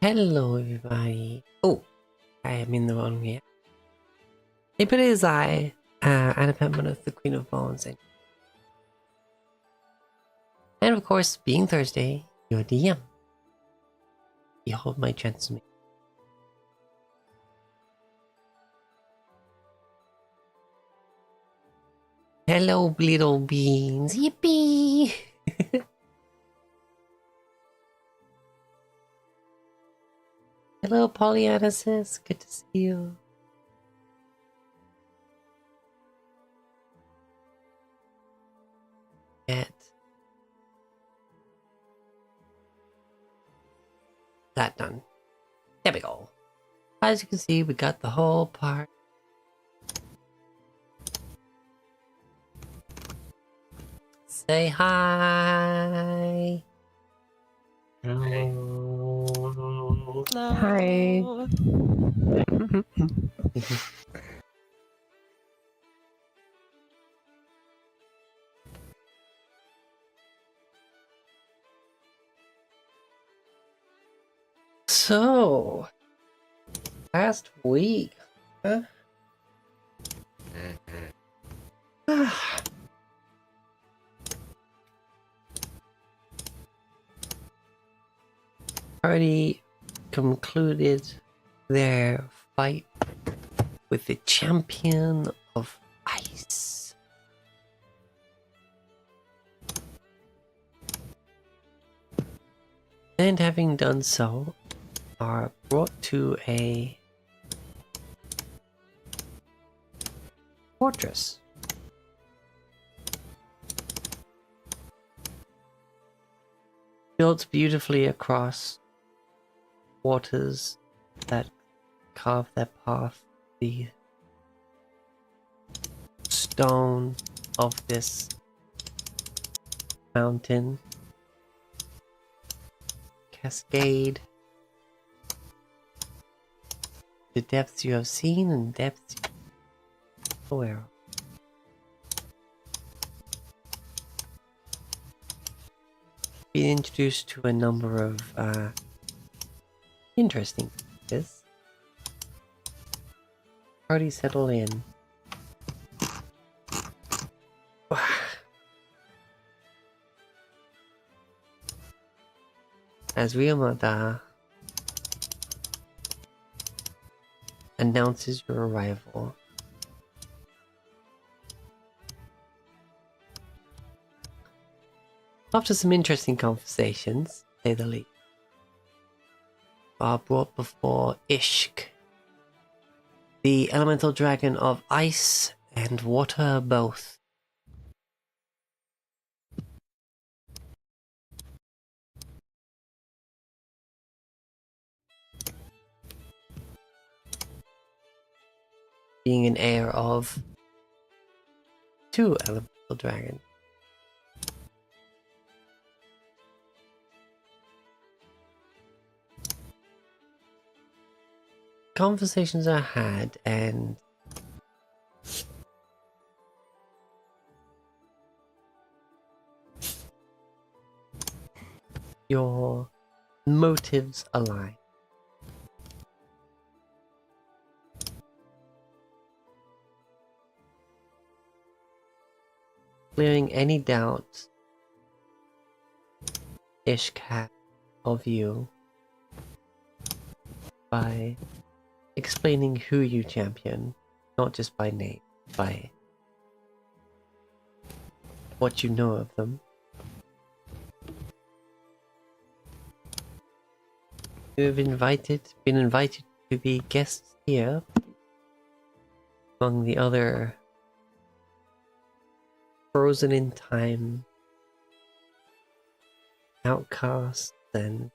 Hello everybody. Oh, I am in the wrong here. It is I, Anna Pemberton, the Queen of Bones, and of course, being Thursday, your DM. Behold my transmission. Hello, little beans. Yippee! Hello, Pollyanna sis. Good to see you. Get that done. There we go. As you can see, we got the whole part. Say hi. Hello. Hi. So, last week, huh? Already concluded their fight with the champion of ice. And having done so, are brought to a fortress. Built beautifully across waters that carve their path, the stone of this mountain cascade. The depths you have seen and depths you are aware of. Been introduced to a number of interesting things. Already settled in. As Ryomada announces your arrival, after some interesting conversations, to say the least, are brought before Ishk, the elemental dragon of ice and water both. Being an heir of two elemental dragons. Conversations are had, and your motives align. Clearing any doubt Ishk had of you by explaining who you champion, not just by name, by what you know of them. You have been invited to be guests here, among the other frozen in time outcasts and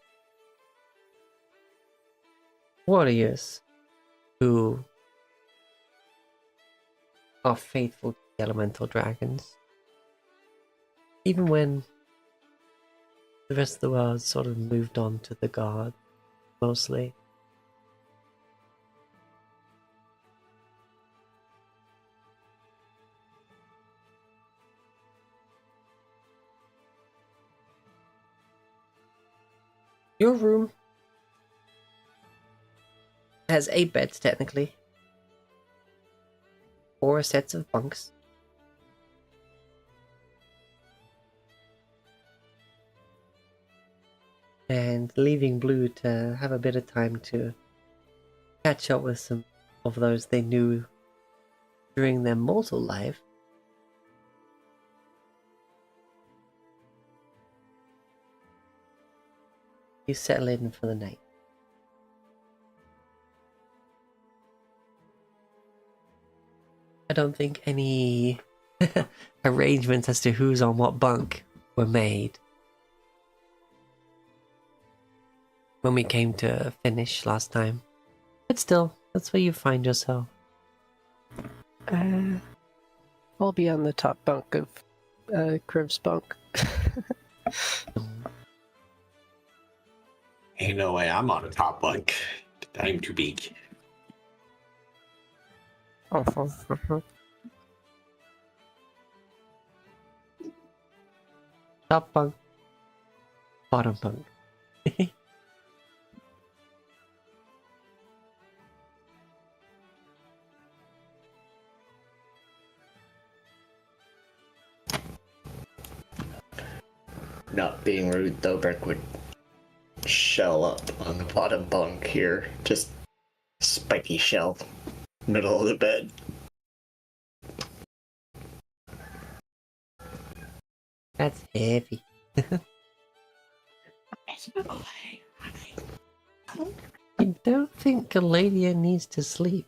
warriors who are faithful to the elemental dragons, even when the rest of the world sort of moved on to the god, mostly. Your room has 8 beds technically. 4 sets of bunks. And leaving Blue to have a bit of time to catch up with some of those they knew during their mortal life. You settle in for the night. I don't think any arrangements as to who's on what bunk were made when we came to finish last time. But still, that's where you find yourself. I'll be on the top bunk of Crib's bunk. Ain't no way I'm on a top bunk. I'm too big. Top bunk, bottom bunk. Not being rude though, Brick would shell up on the bottom bunk here. Just spiky shell. Middle of the bed. That's heavy. You don't think Galadia needs to sleep?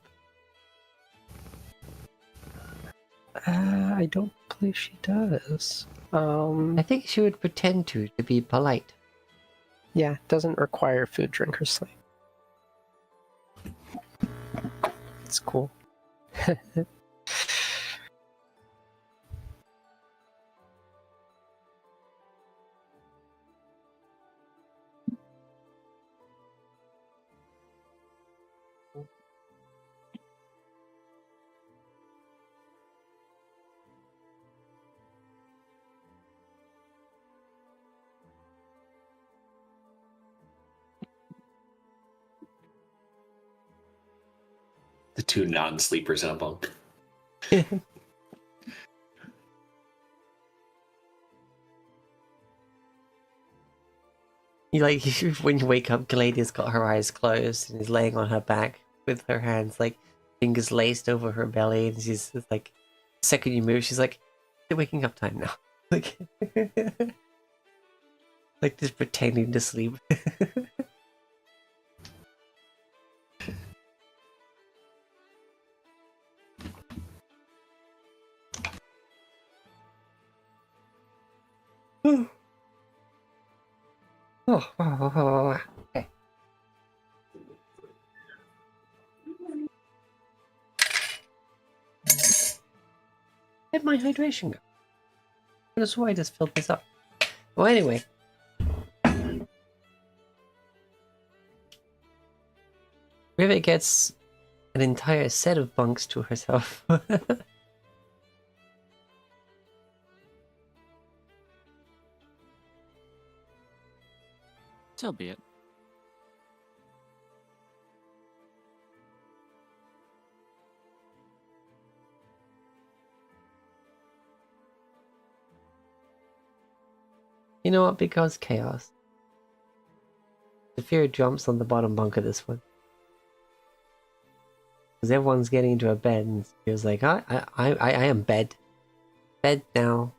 I don't believe she does. I think she would pretend to be polite. Yeah, doesn't require food, drink, or sleep. It's cool. The 2 non-sleepers in a bunk. You like when you wake up, Galadia's got her eyes closed and is laying on her back with her hands like fingers laced over her belly, and she's just, like, the second you move, she's like, "It's waking up time now," like, like just pretending to sleep. Oh, okay. Where'd my hydration go? That's why I just filled this up. Well, anyway. Rivet gets an entire set of bunks to herself. So be it. You know what? Because chaos. Zafira jumps on the bottom bunk of this one. Because everyone's getting into a bed, and he was like, I am bed. Bed now.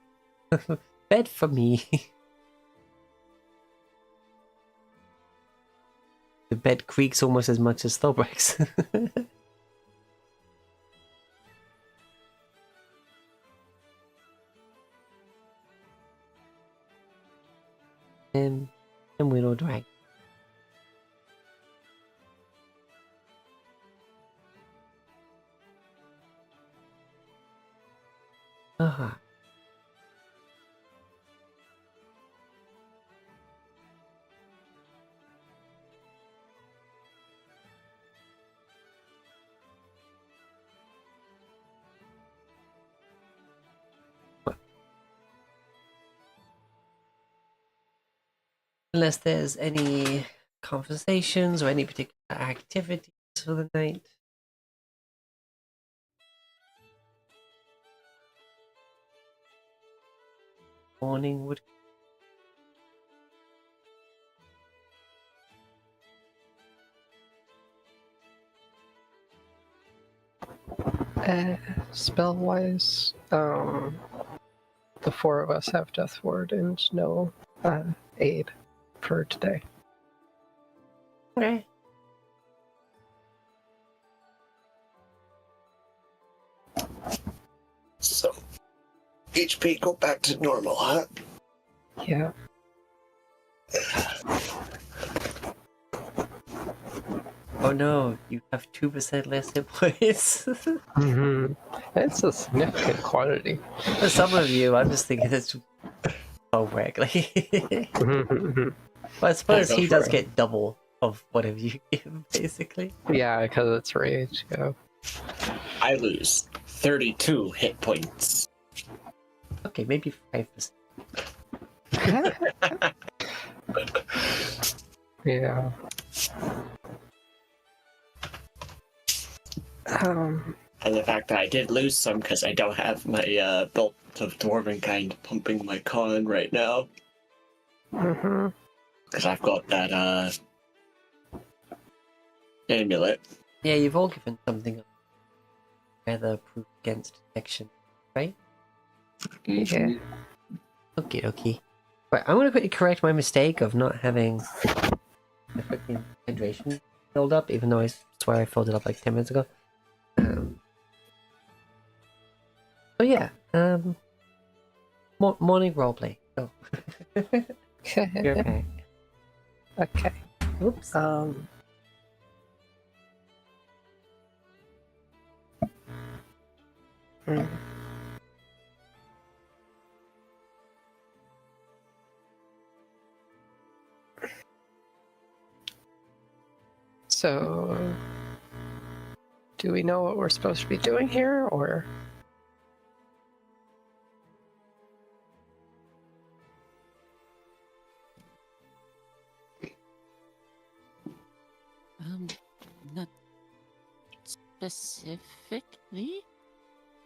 Bed for me. The bed creaks almost as much as Thobrex. and Widow Drag. Aha. Unless there's any conversations or any particular activities for the night. Morning would. Spell wise, the four of us have Death Ward and no aid for today. Okay. So, HP go back to normal, huh? Yeah. Oh no, you have 2% less hit points. Mm-hmm. It's a significant quantity. For some of you, I'm just thinking it's so regularly. Mhm. But I suppose go he for does it. get double of whatever you give, basically. Yeah, because it's rage. Yeah. I lose 32 hit points. Okay, maybe 5%. Yeah. And the fact that I did lose some because I don't have my belt of Dwarven Kind pumping my con right now. Mm-hmm. Because I've got that amulet. Yeah, you've all given something rather proof against detection, right? Yeah. Okay, okay. Right, I'm gonna quickly correct my mistake of not having the freaking hydration filled up, even though I swear I filled it up like 10 minutes ago. So yeah, morning roleplay. Oh, you're back. Okay. Oops. Hmm. So, do we know what we're supposed to be doing here, or? Not specifically.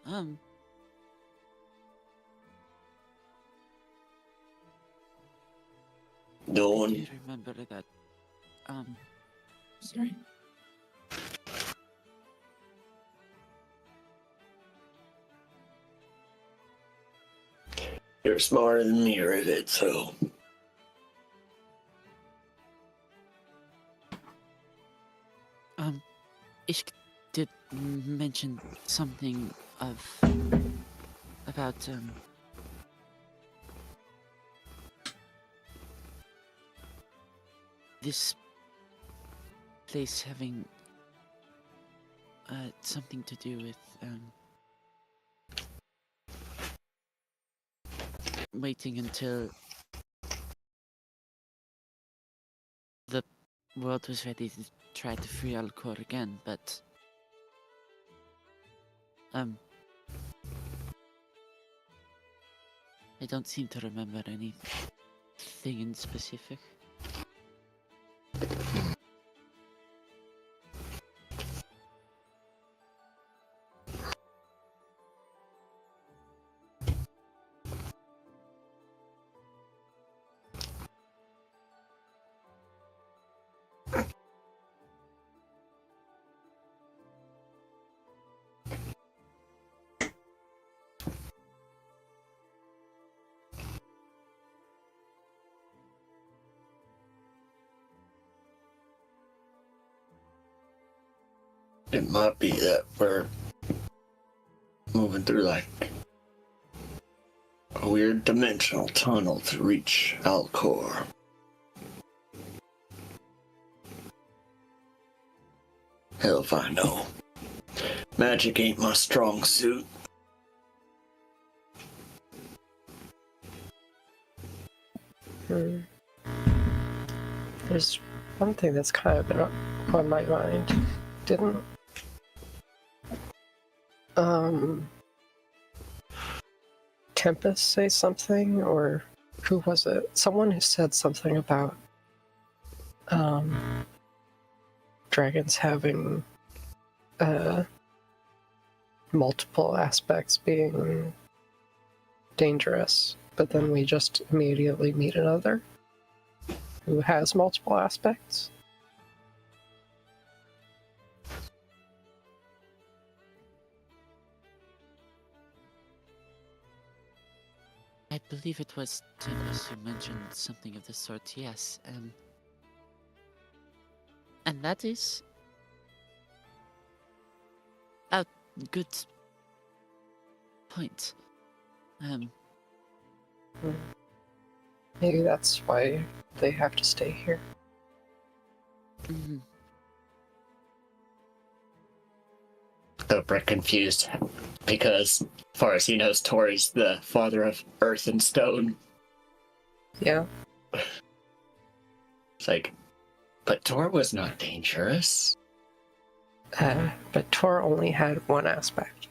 No I do one. remember that. Sorry. You're smarter than me, Rivet, so. Ishk did mention something about this place having something to do with waiting until the world was ready to try to free Alcor again, but I don't seem to remember anything in specific. It might be that we're moving through like a weird dimensional tunnel to reach Alcor. Hell if I know. Magic ain't my strong suit. There's one thing that's kind of been on my mind. Didn't Tempest say something, or who was it? Someone who said something about dragons having multiple aspects being dangerous, but then we just immediately meet another who has multiple aspects. I believe it was Timbers who mentioned something of the sort, yes. And that is a good point. Maybe that's why they have to stay here. Mhm. Dobrik confused because, as far as he knows, Tori's the father of earth and stone. Yeah. It's like, but Tor was not dangerous. But Tor only had one aspect.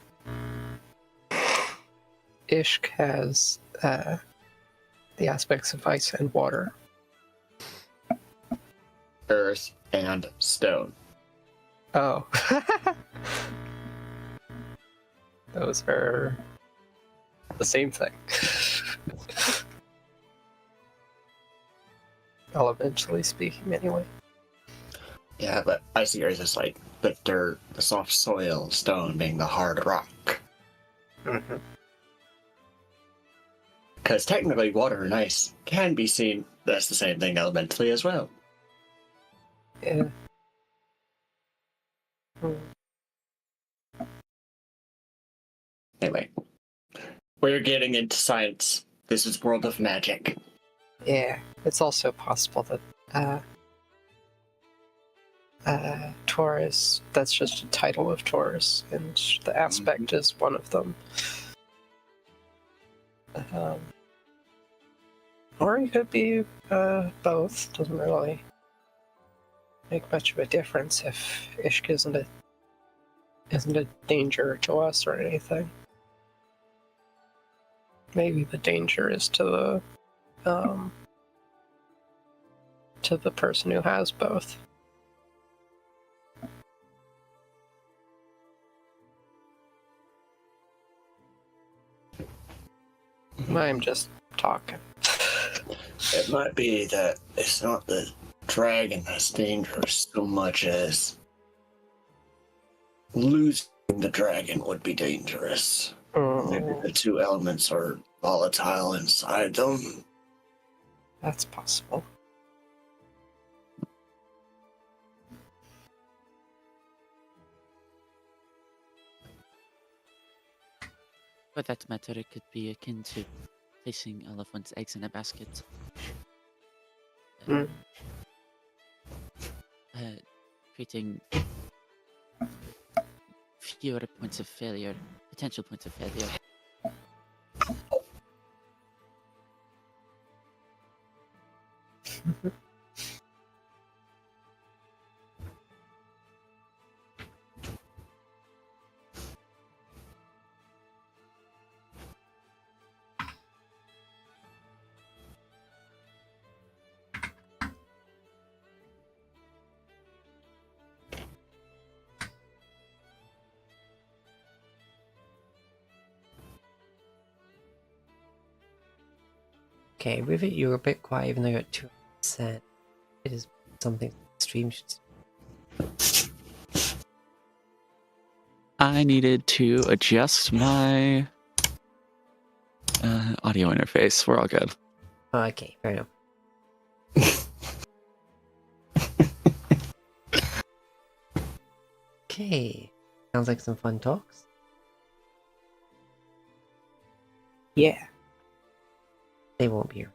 Ishk has the aspects of ice and water. Earth and stone. Oh. Those are the same thing. Elementally speaking, anyway. Yeah, but icy earth is like the dirt, the soft soil, stone being the hard rock. Mm-hmm. Because technically water and ice can be seen as the same thing elementally as well. Yeah. Hmm. Anyway, we're getting into science. This is World of Magic. Yeah. It's also possible that Taurus, that's just a title of Taurus, and the aspect is one of them. Or it could be both. Doesn't really make much of a difference if Ishk isn't a danger to us or anything. Maybe the danger is to the person who has both. I'm just talking. It might be that it's not the dragon that's dangerous so much as losing the dragon would be dangerous. Maybe the two elements are volatile inside them. That's possible. For that matter, it could be akin to placing all of one's eggs in a basket. Mm. Creating fewer points of failure, potential points of failure. Okay, Rivet, you're a bit quiet even though you're at 2%. It is something the stream should. I needed to adjust my audio interface. We're all good. Okay, fair enough. Okay, sounds like some fun talks. Yeah. They won't be here.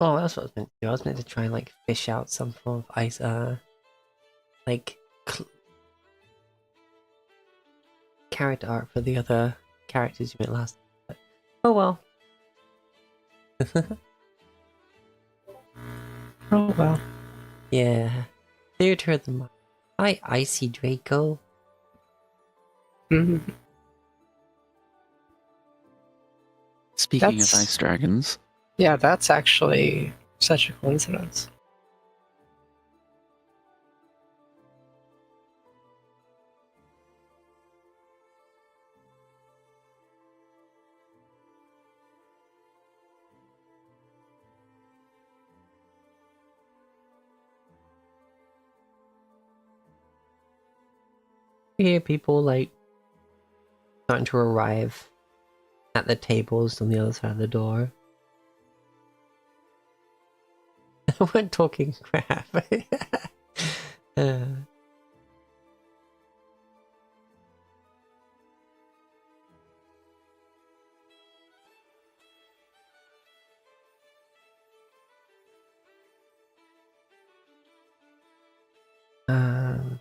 Oh, that's what I was meant to do. I was meant to try and like fish out some form of ice, like character art for the other characters you met last time. But, oh well. Oh well. Yeah. Theater of the Mind. Hi, Icy Draco. Mhm. Speaking That's- of ice dragons, Yeah, that's actually such a coincidence. You hear people like starting to arrive at the tables on the other side of the door. We're talking crap. uh, um,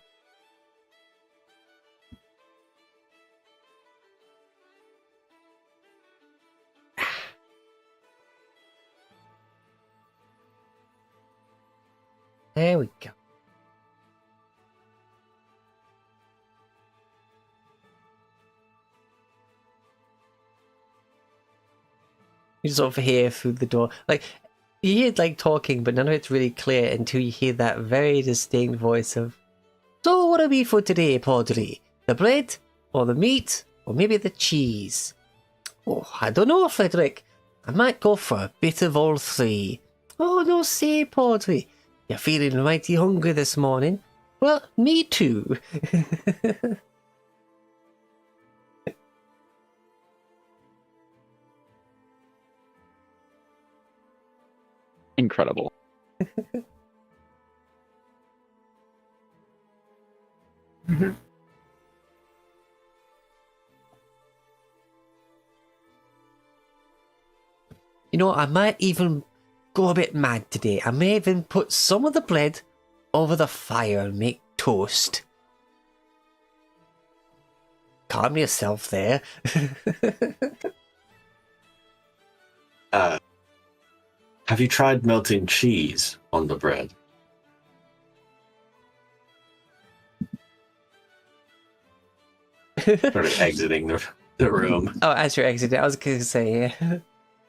there we go. You just overhear through the door. Like, you hear like talking, but none of it's really clear until you hear that very distinct voice of, "So what are we for today, Podri? The bread? Or the meat? Or maybe the cheese? Oh, I don't know, Frederick. I might go for a bit of all three. Oh, no, say, Podri. You're feeling mighty hungry this morning. Well, me too." incredible. Mhm. You know, I might even go a bit mad today. I may even put some of the bread over the fire and make toast. Calm yourself there. Have you tried melting cheese on the bread? Sort of exiting the room. Oh, as you're exiting, I was going to say, yeah.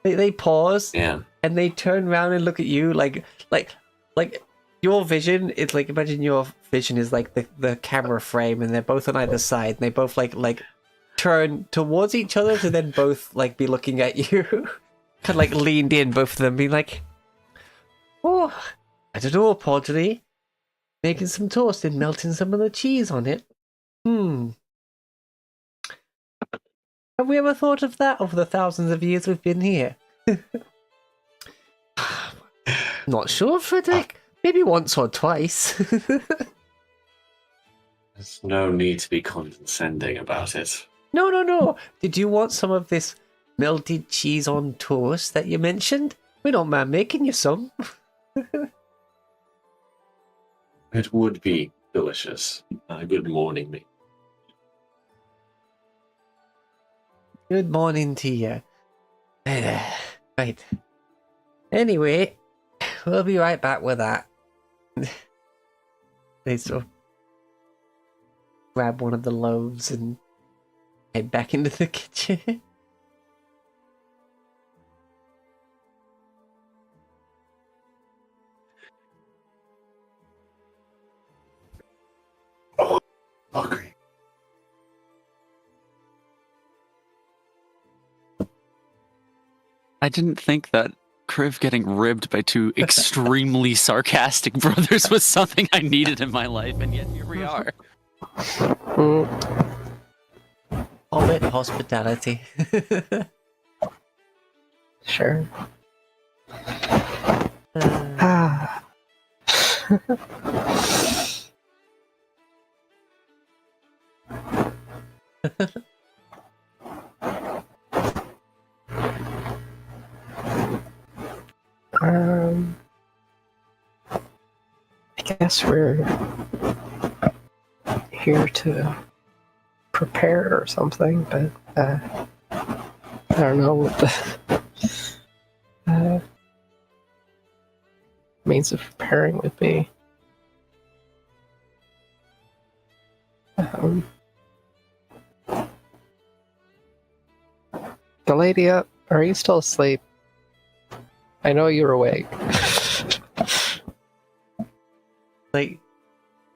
They pause Yeah. and they turn around and look at you like your vision. It's like, imagine your vision is like the camera frame, and they're both on either side, and they both like turn towards each other to then both like be looking at you, kind of like leaned in, both of them being like, "Oh, I don't know, Podri, making some toast and melting some of the cheese on it. Have we ever thought of that over the thousands of years we've been here?" Not sure, Frederick. Maybe once or twice. There's no need to be condescending about it. No. Did you want some of this melted cheese on toast that you mentioned? We don't mind making you some. It would be delicious. Good morning, me. Good morning to you. Right. Anyway, we'll be right back with that. They sort of grab one of the loaves and head back into the kitchen. Okay. I didn't think that Kriv getting ribbed by two extremely sarcastic brothers was something I needed in my life, and yet here we are. Hobbit hospitality. Sure. Uh, Ah. I guess we're here to prepare or something, but I don't know what the means of preparing would be. The lady up, are you still asleep? I know you're awake. Like,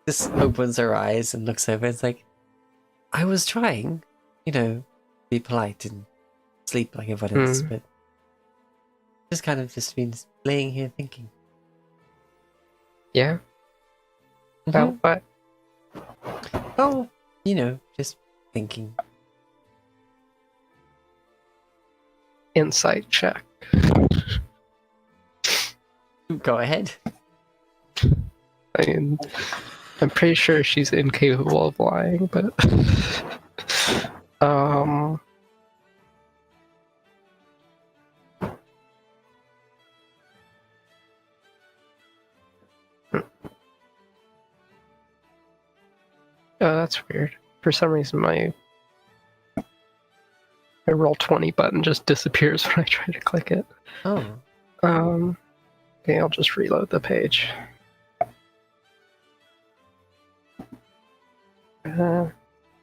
just opens her eyes and looks over. It's like, I was trying, be polite and sleep like everyone else, but just kind of just been laying here thinking. Yeah? About what? Oh, just thinking. Insight check. Go ahead. I mean, I'm pretty sure she's incapable of lying, but oh, that's weird. For some reason, my Roll20 button just disappears when I try to click it. Oh. Okay, I'll just reload the page.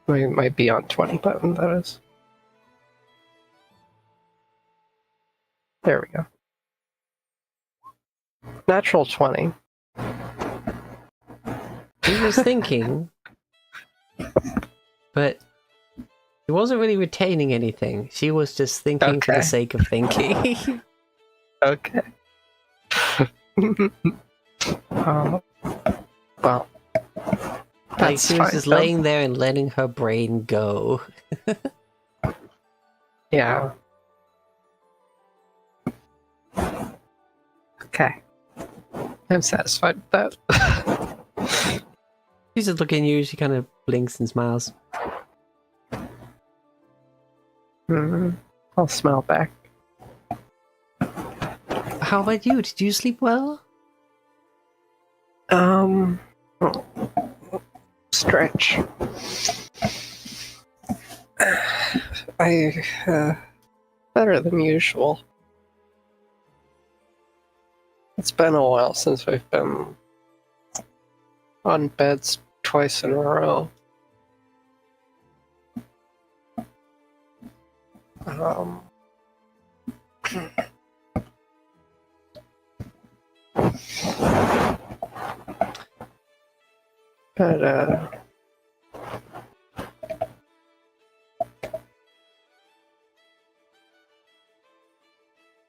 My Beyond 20 button, that is. There we go. Natural 20. He was thinking, but he wasn't really retaining anything. She was just thinking for the Okay. sake of thinking. Okay. Well, Like that's she was fine, just then. laying there and letting her brain go. Yeah. Okay. I'm satisfied with that. She's just looking at you, she kind of blinks and smiles. I'll smile back. How about you? Did you sleep well? Stretch. Better than usual. It's been a while since we've been on beds twice in a row. But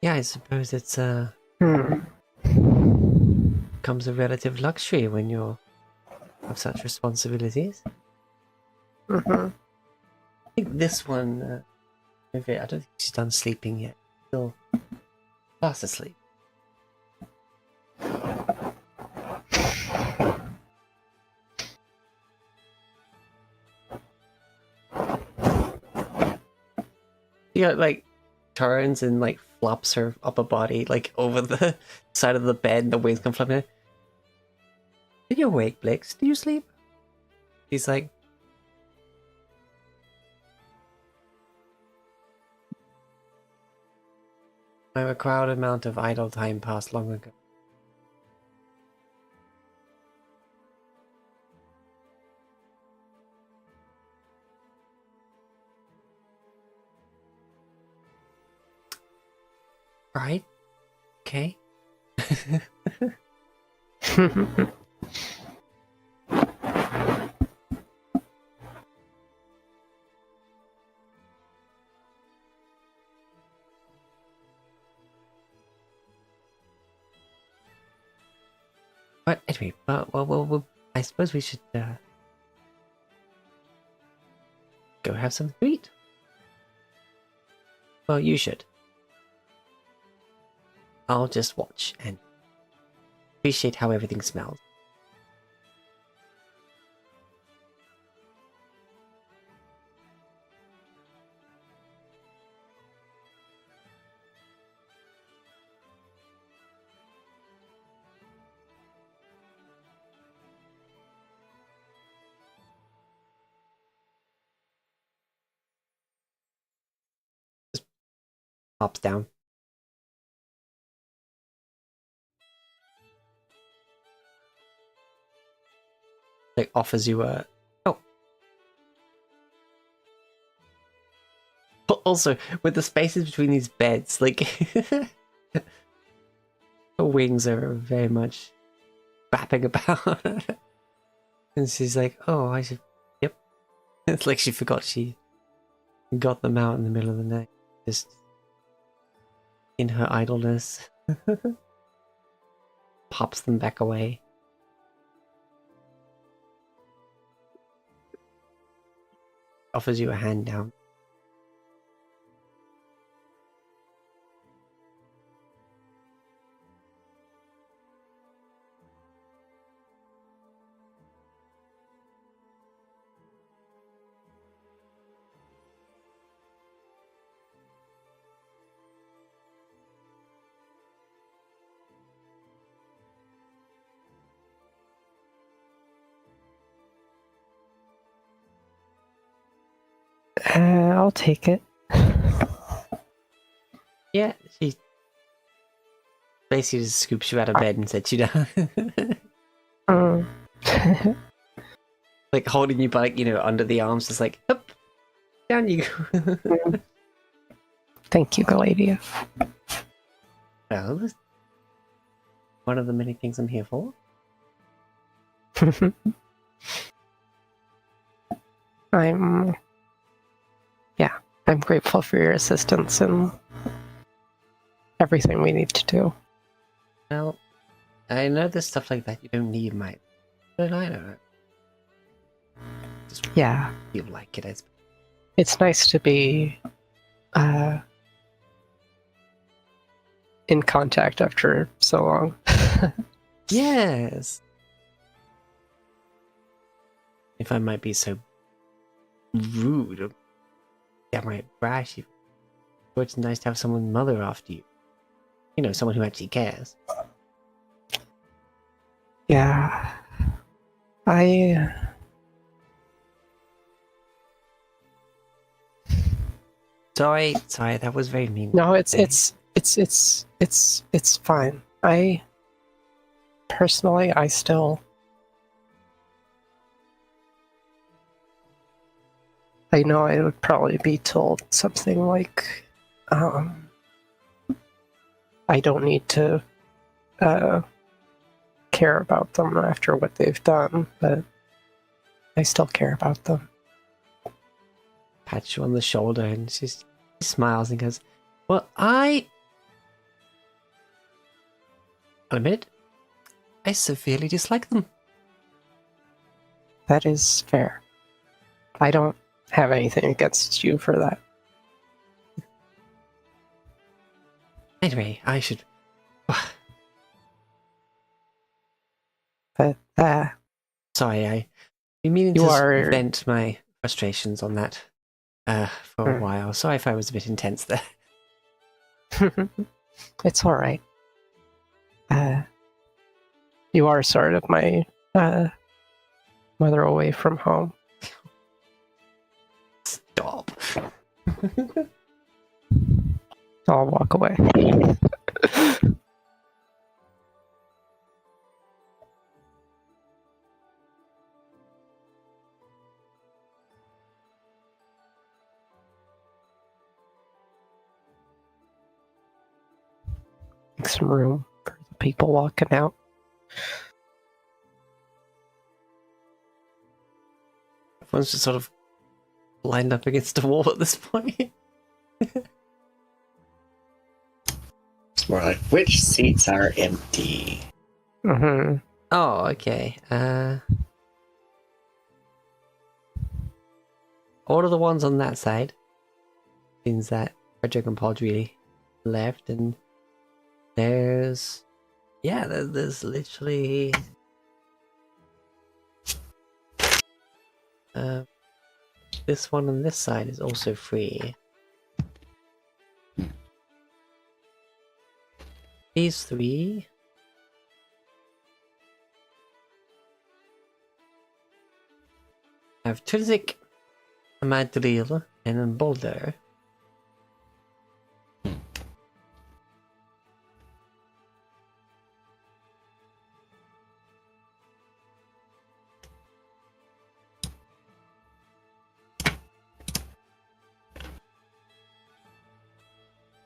Yeah, I suppose it's comes a relative luxury when you have such responsibilities. I think this one, maybe I don't think she's done sleeping yet. Still fast asleep. She like turns and like flops her upper body like over the side of the bed and the wings come flapping out. Are you awake, Blix? Do you sleep? He's like, a crowded amount of idle time passed long ago. Right? Okay. But anyway, well, I suppose we should go have something to eat. Well, you should. I'll just watch and appreciate how everything smells. Hops down. Like offers you a But also with the spaces between these beds, like the wings are very much flapping about. And she's like, "Oh, I should." Yep. It's like she forgot she got them out in the middle of the night, just in her idleness. Pops them back away. Offers you a hand down. I'll take it. Yeah, she basically just scoops you out of bed and sets you down. Mm. Like holding you by, like, under the arms, just like, up, down you go. Thank you, Galadia. Well, that's one of the many things I'm here for. I'm grateful for your assistance and everything we need to do. Well, I know there's stuff like that you don't need my, but I don't know. Just Yeah, feel like it is. it's nice to be in contact after so long. Yes. If I might be so rude or downright brash, it's nice to have someone mother after you. Someone who actually cares. Yeah, Sorry, that was very mean. no, it's fine. I personally, I know I would probably be told something like, I don't need to care about them after what they've done, but I still care about them. Pats you on the shoulder and she smiles and goes, "Well, I'll admit, I severely dislike them." That is fair. I don't have anything against you for that. Anyway, I should. But Sorry, I've been meaning You to are- vent my frustrations on that for a while. Sorry if I was a bit intense there. it's all right. You are sort of my mother away from home. Stop. I'll walk away. Make some room for the people walking out. Everyone's just sort of lined up against a wall at this point. It's more like, which seats are empty? Mm-hmm. Oh, okay. All of the ones on that side means that Dragonfall really left, and there's literally this one on this side is also free. These three have Tulzik, Amadril, and then Boulder.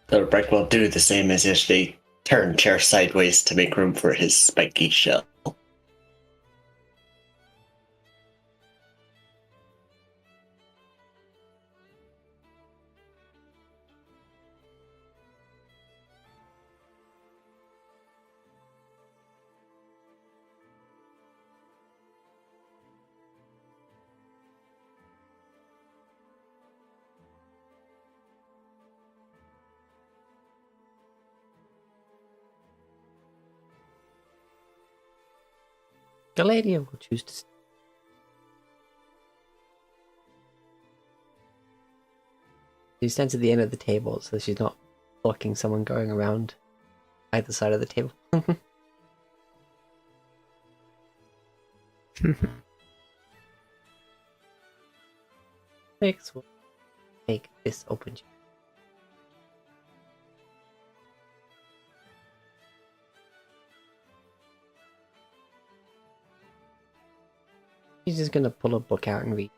Dobrik will do the same as yesterday. Turn chair sideways to make room for his spiky shell. Galadia will choose to stay. She stands at the end of the table, so she's not blocking someone going around either side of the table. Fix will take this open chair. She's just gonna pull a book out and read.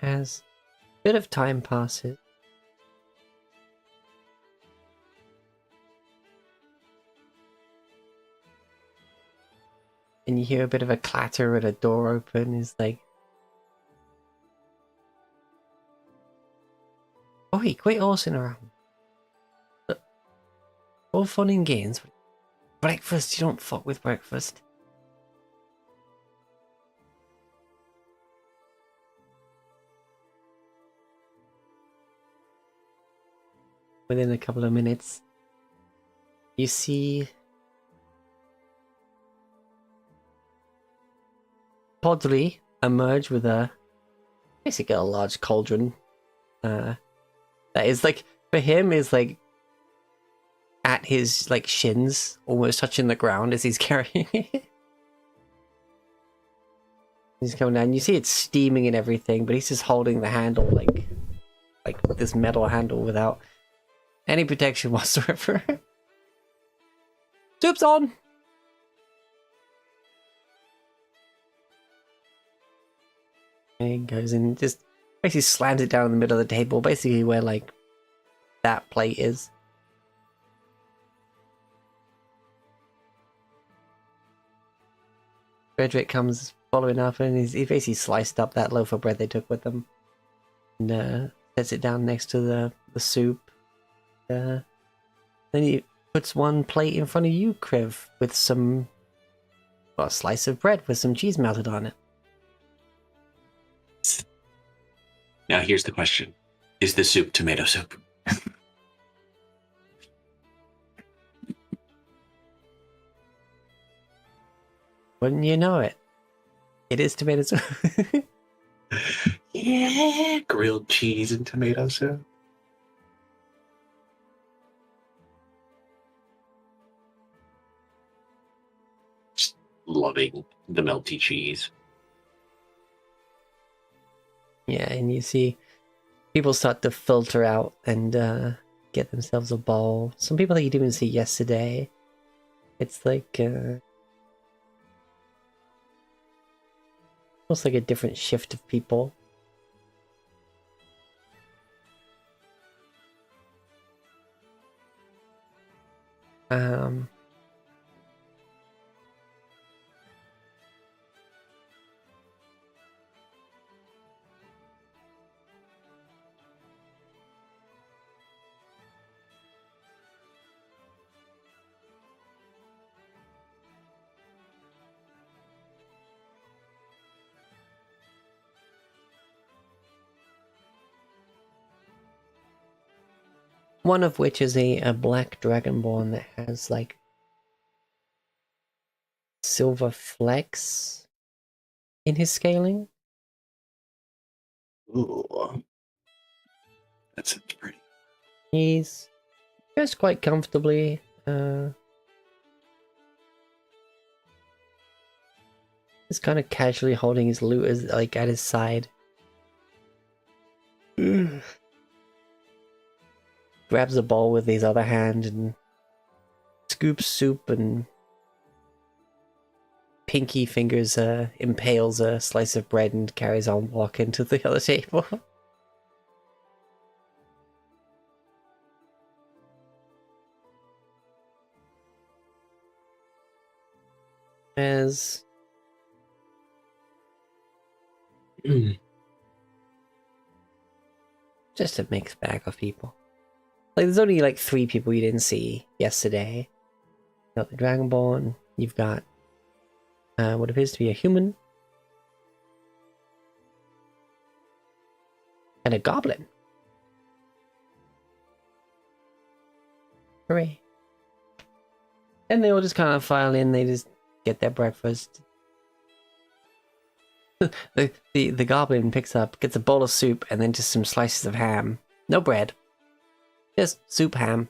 As a bit of time passes, and you hear a bit of a clatter and a door open. Is like, "Oi, quit horsing around. Look, all fun and games. Breakfast, you don't fuck with breakfast." Within a couple of minutes, you see Podri emerge with basically a large cauldron. That is like, for him, is like at his like shins, almost touching the ground as he's carrying it. He's coming down. You see it's steaming and everything, but he's just holding the handle like this metal handle without any protection whatsoever. Soup's on! And he goes and just basically slams it down in the middle of the table, basically where like that plate is. Frederick comes following up, and he basically sliced up that loaf of bread they took with them and sets it down next to the soup. Then he puts one plate in front of you, Kriv, with a slice of bread with some cheese melted on it. Now here's the question. Is the soup tomato soup? Wouldn't you know it? It is tomato soup. Yeah, grilled cheese and tomato soup. Just loving the melty cheese. Yeah, and you see people start to filter out and get themselves a bowl. Some people that you didn't even see yesterday. It's like almost like a different shift of people. One of which is a black dragonborn that has like silver flecks in his scaling. Ooh. That's pretty. He's dressed quite comfortably. He's kind of casually holding his loot as, like, at his side. Grabs a bowl with his other hand and scoops soup, and pinky fingers impales a slice of bread and carries on walking to the other table. As just a mixed bag of people. Like, there's only like 3 people you didn't see yesterday. You got the Dragonborn, you've got what appears to be a human, and a goblin. Hooray. And they all just kind of file in, they just get their breakfast. the goblin gets a bowl of soup and then just some slices of ham. No bread. Just soup ham.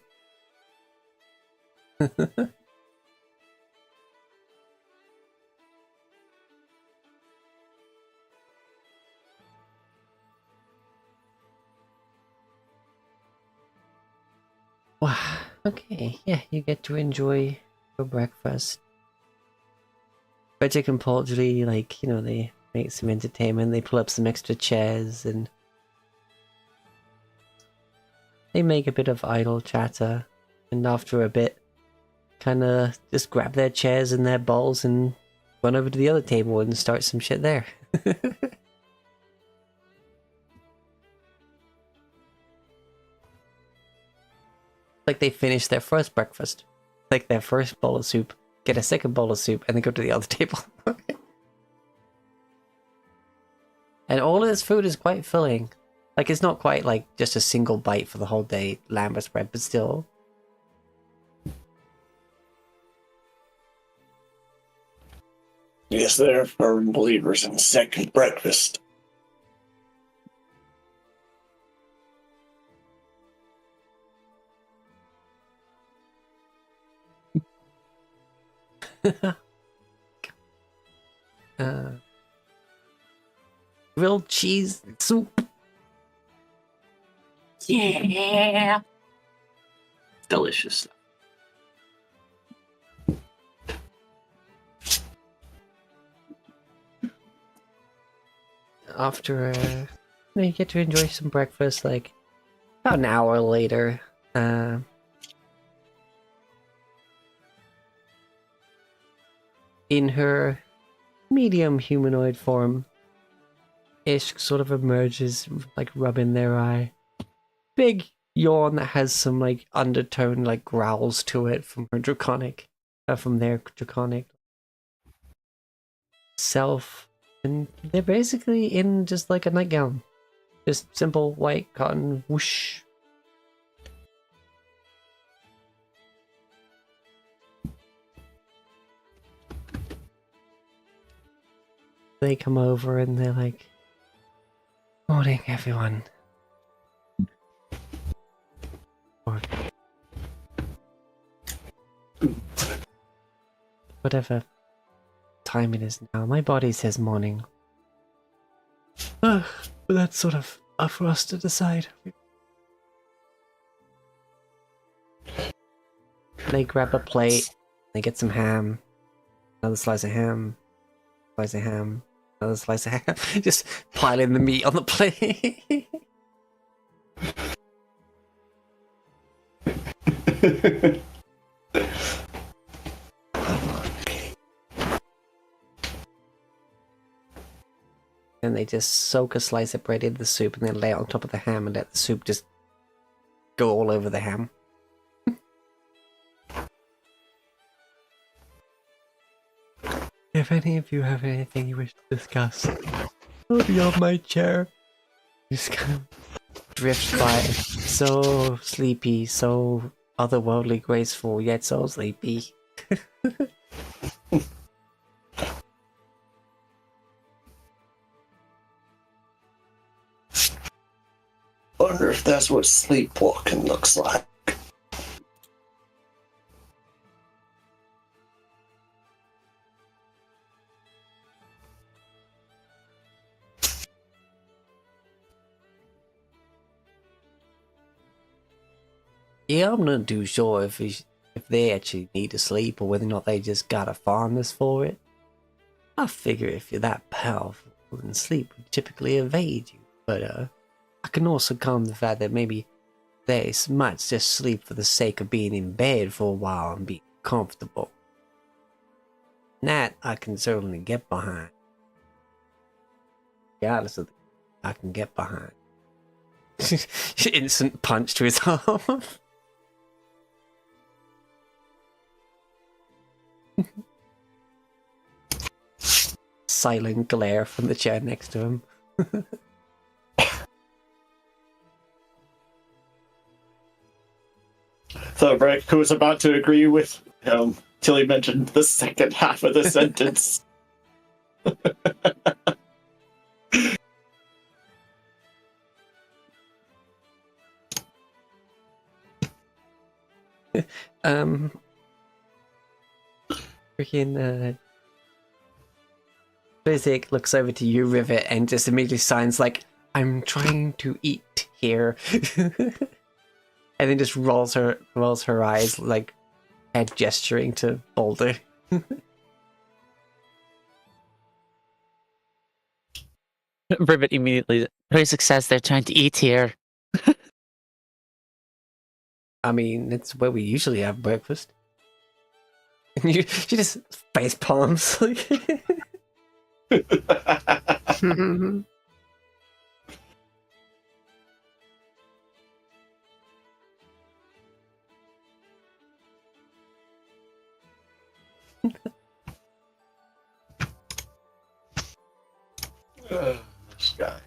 Wow. Okay, yeah, you get to enjoy your breakfast. Frederick and Poultry, like, you know, they make some entertainment, they pull up some extra chairs, and they make a bit of idle chatter, and after a bit, kind of just grab their chairs and their bowls and run over to the other table and start some shit there. Like they finish their first breakfast, like their first bowl of soup, get a second bowl of soup, and then go to the other table. And all of this food is quite filling. Like, it's not quite like just a single bite for the whole day, Lambert spread, but still. Yes, they're firm believers in second breakfast. Grilled cheese soup. Yeah. Delicious. After you get to enjoy some breakfast, like about an hour later. In her medium humanoid form, Ishk sort of emerges, like rubbing their eye. Big yawn that has some like undertone, like growls to it from her draconic, from their draconic self, and they're basically in just like a nightgown, just simple white cotton whoosh. They come over and they're like, "Morning, everyone." Or whatever time it is now. My body says morning. But that's sort of up for us to decide. They grab a plate, they get some ham, another slice of ham, slice of ham, another slice of ham. Just piling the meat on the plate. And they just soak a slice of bread into the soup and then lay it on top of the ham and let the soup just go all over the ham. If any of you have anything you wish to discuss, I'll be on my chair. Just kind of drift by. So sleepy, so otherworldly graceful, yet so sleepy. if that's what sleepwalking looks like. Yeah, I'm not too sure if they actually need to sleep or whether or not they just gotta farm us for it. I figure if you're that powerful, then sleep would typically evade you. But I can also come to the fact that maybe they might just sleep for the sake of being in bed for a while and be comfortable. That I can certainly get behind. Regardless of I can get behind. Instant punch to his arm. Silent glare from the chair next to him. So Breck was about to agree with him till he mentioned the second half of the sentence. Freaking Physic looks over to you, Rivet, and just immediately signs like, I'm trying to eat here. And then just rolls her eyes, like head gesturing to Boulder. Rivet immediately. Very success. They're trying to eat here. I mean, it's where we usually have breakfast. And she just face palms. Like, This guy.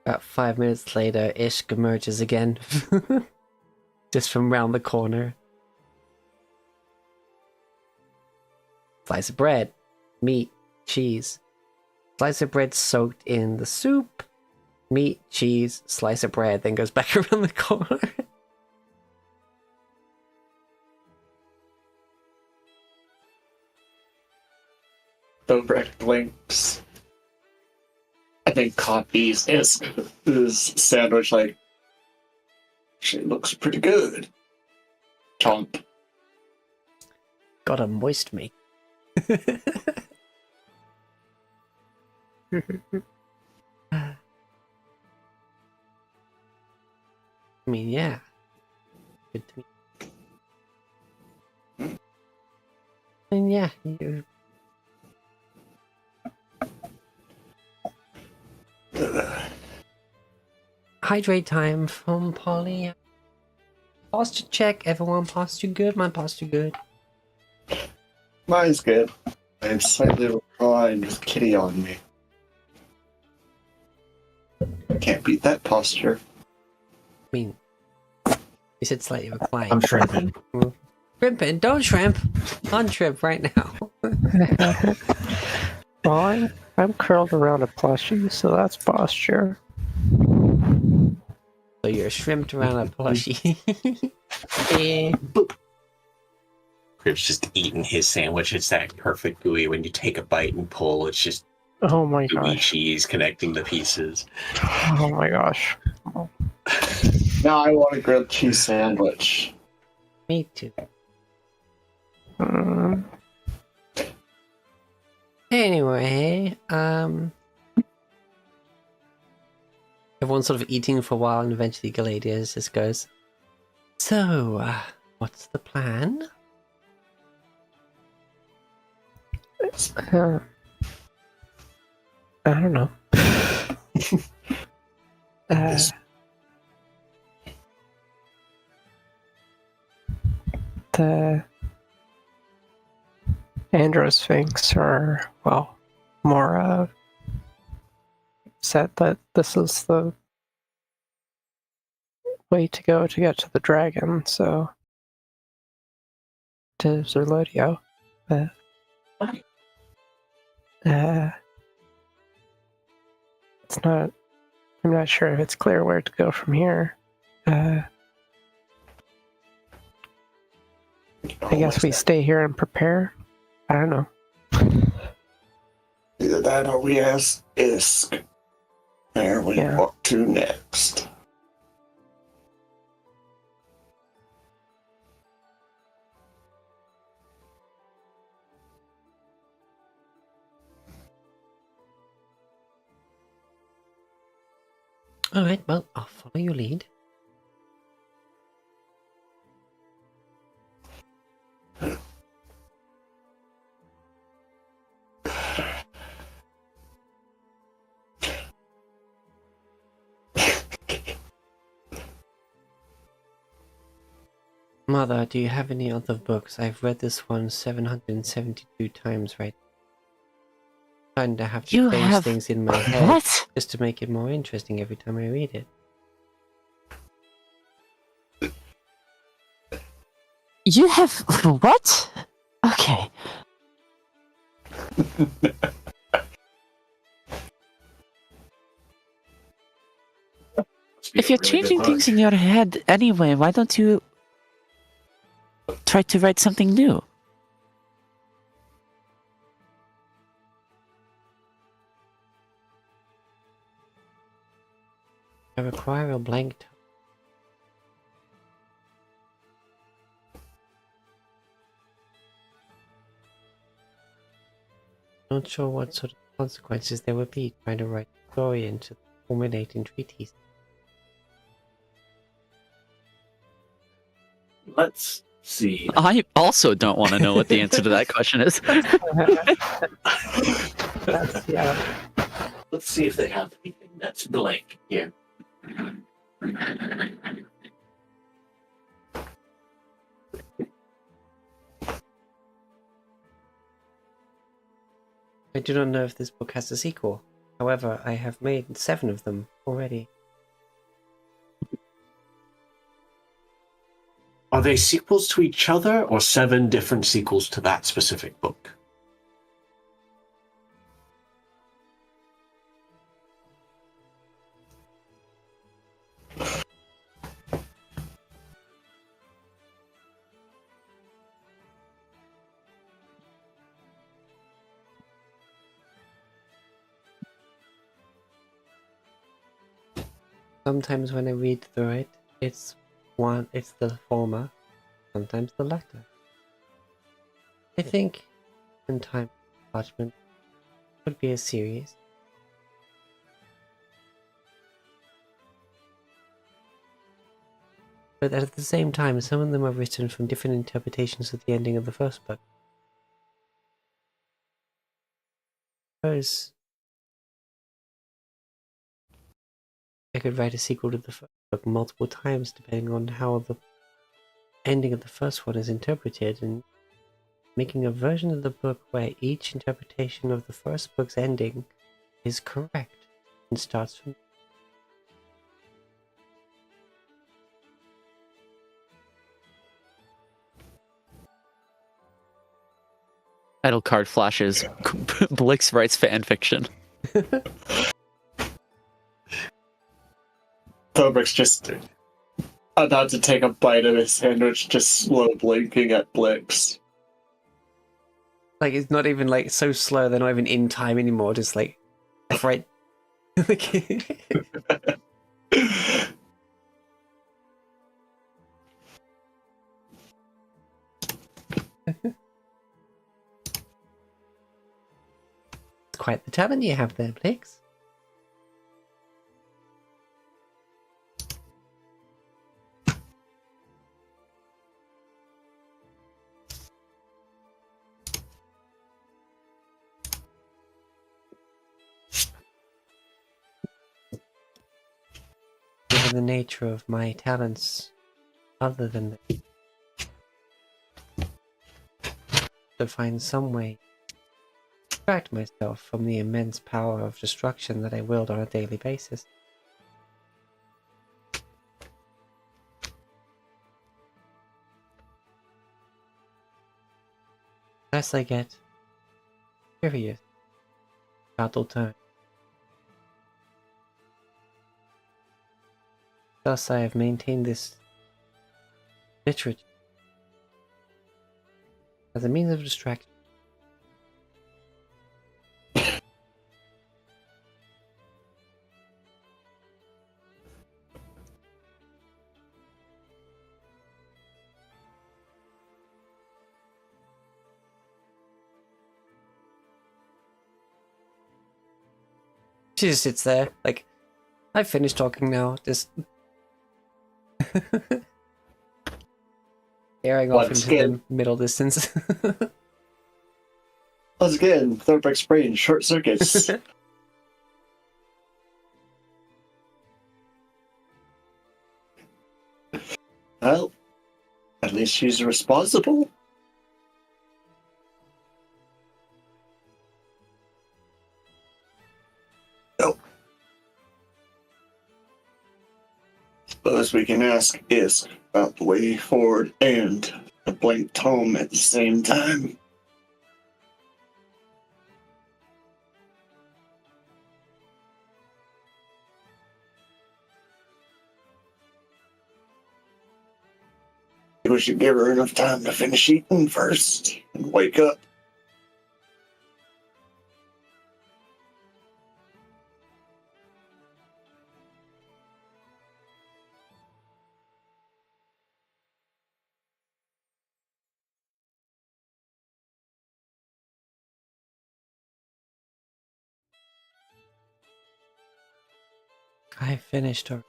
About 5 minutes later, Ishk emerges again. Just from round the corner. Slice of bread, meat, cheese. Slice of bread soaked in the soup. Meat, cheese, slice of bread, then goes back around the corner. Dobrik blinks. I think copies his sandwich like, she looks pretty good. Chomp. Got a moist me. I mean, yeah. Good to me. And yeah, you hydrate time from Polly. Posture check. Everyone posture good? My posture good. Mine's good. I'm slightly reclined with Kitty on me. Can't beat that posture. I mean, you said slightly reclined. I'm shrimping. Shrimping? Don't shrimp. Unshrimp right now. Well, I'm curled around a plushie, so that's posture. So you're shrimped around a plushie. Eh. Crib's just eating his sandwich. It's that perfect gooey when you take a bite and pull. It's just Oh my gooey gosh. cheese connecting the pieces. Oh my gosh. Now I want a grilled cheese sandwich. Me too. Mm, Anyway, everyone's sort of eating for a while, and eventually Galadius just goes, So, what's the plan? I don't know. This- Androsphinx are, well, more set that this is the way to go to get to the dragon, so to Zerlodio. But it's not. I'm not sure if it's clear where to go from here. I guess we stay here and prepare. I don't know. Either that or we ask Ishk where we walk to next. Alright, well, I'll follow your lead. Mother, do you have any other books? I've read this one 772 times right. I'm trying to have to change things in my head What? just to make it more interesting every time I read it. You have what? Okay. If you're changing things in your head anyway, why don't you try to write something new? I require a blank tome. Not sure what sort of consequences there would be trying to write a story into formulating treaties. Let's see. I also don't want to know what the answer to that question is. Let's see if they have anything that's blank here. I do not know if this book has a sequel. However, I have made 7 of them already. Are they sequels to each other or 7 different sequels to that specific book? Sometimes when I read through it, it's the former, sometimes the latter. I think in time parchment would be a series. But at the same time, some of them are written from different interpretations of the ending of the first book. Suppose I could write a sequel to the first book multiple times depending on how the ending of the first one is interpreted, and making a version of the book where each interpretation of the first book's ending is correct and starts from. Idle card flashes. Blix writes fan fiction. Tobrik's just about to take a bite of his sandwich, just slow blinking at Blix. Like, it's not even like so slow, they're not even in time anymore, just like right. Quite the talent you have there, Blix. Given the nature of my talents, other than that. to find some way to distract myself from the immense power of destruction that I wield on a daily basis. Less I get curious about alternative. Thus I have maintained this literature as a means of distraction. She just sits there, like, I've finished talking now, just staring off Once into again. the middle distance. Once again, Thornberg's brain short circuits. Well, at least she's responsible. No. Suppose we can ask Ishk about the way forward and the blank tome at the same time. We should give her enough time to finish eating first and wake up. I finished her.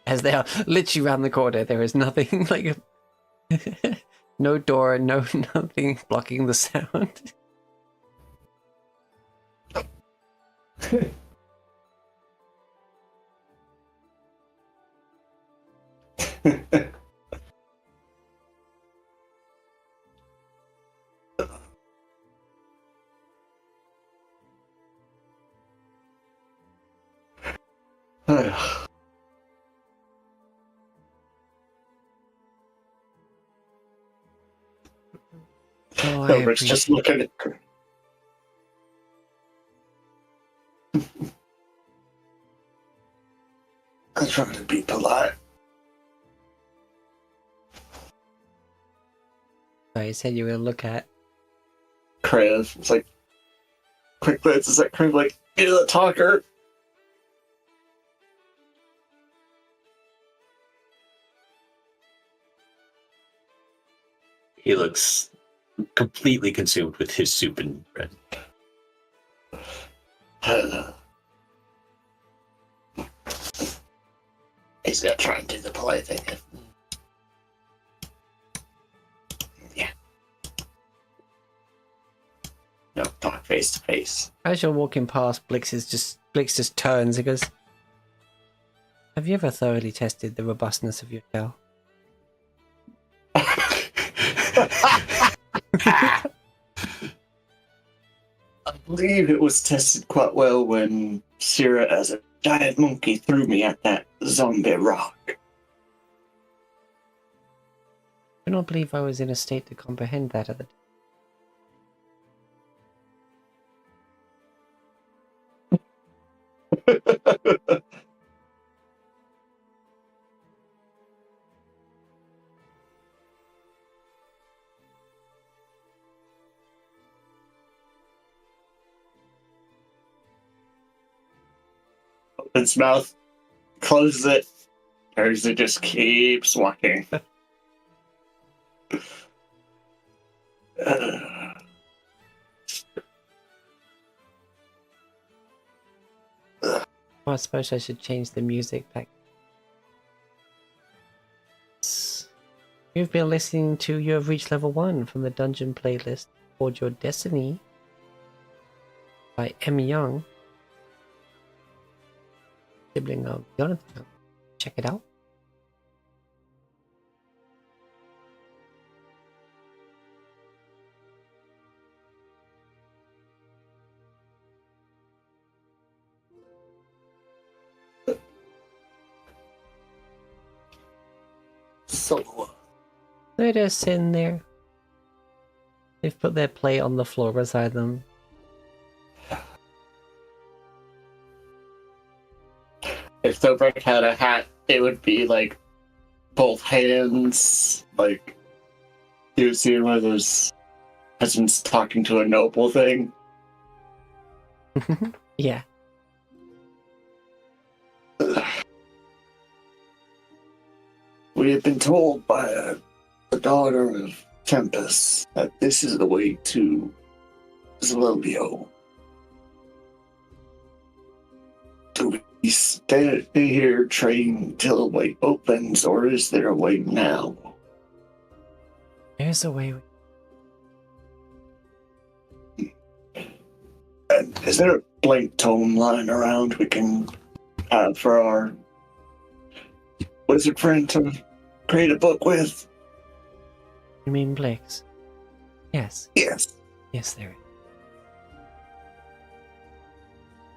As they are literally around the corner, there is nothing like no door, no nothing blocking the sound. Oh, I Thornberg's just appreciate. looking at her. I'm trying to be polite. I said you were gonna look at. Krev. It's like, quick glances at Krev, like, you're the talker. He looks completely consumed with his soup and bread. He's gonna try and do the polite thing. Yeah. No, talk face to face. As you're walking past, Blix just turns and goes, "Have you ever thoroughly tested the robustness of your shell?" I believe it was tested quite well when Syrah, as a giant monkey, threw me at that zombie rock. I do not believe I was in a state to comprehend that at the time. Opens mouth, closes it, turns it, just keeps walking. Well, I suppose I should change the music back. You've been listening to You Have Reached Level 1 from the Dungeon playlist, Forge Your Destiny. by M. Young, sibling of Jonathan. Check it out. So, They're just sitting there. They've put their plate on the floor beside them. if Dobrik had a hat, it would be like both hands, like you see one of those peasants talking to a noble thing. Yeah. We have been told by the daughter of Tempest that this is the way to Zlobio. Do we stay here, train till the way opens, or is there a way now? There's a way. And is there a blank tome lying around we can have for our wizard friend to create a book with? You mean Blake's? Yes. Yes, Yes, there is.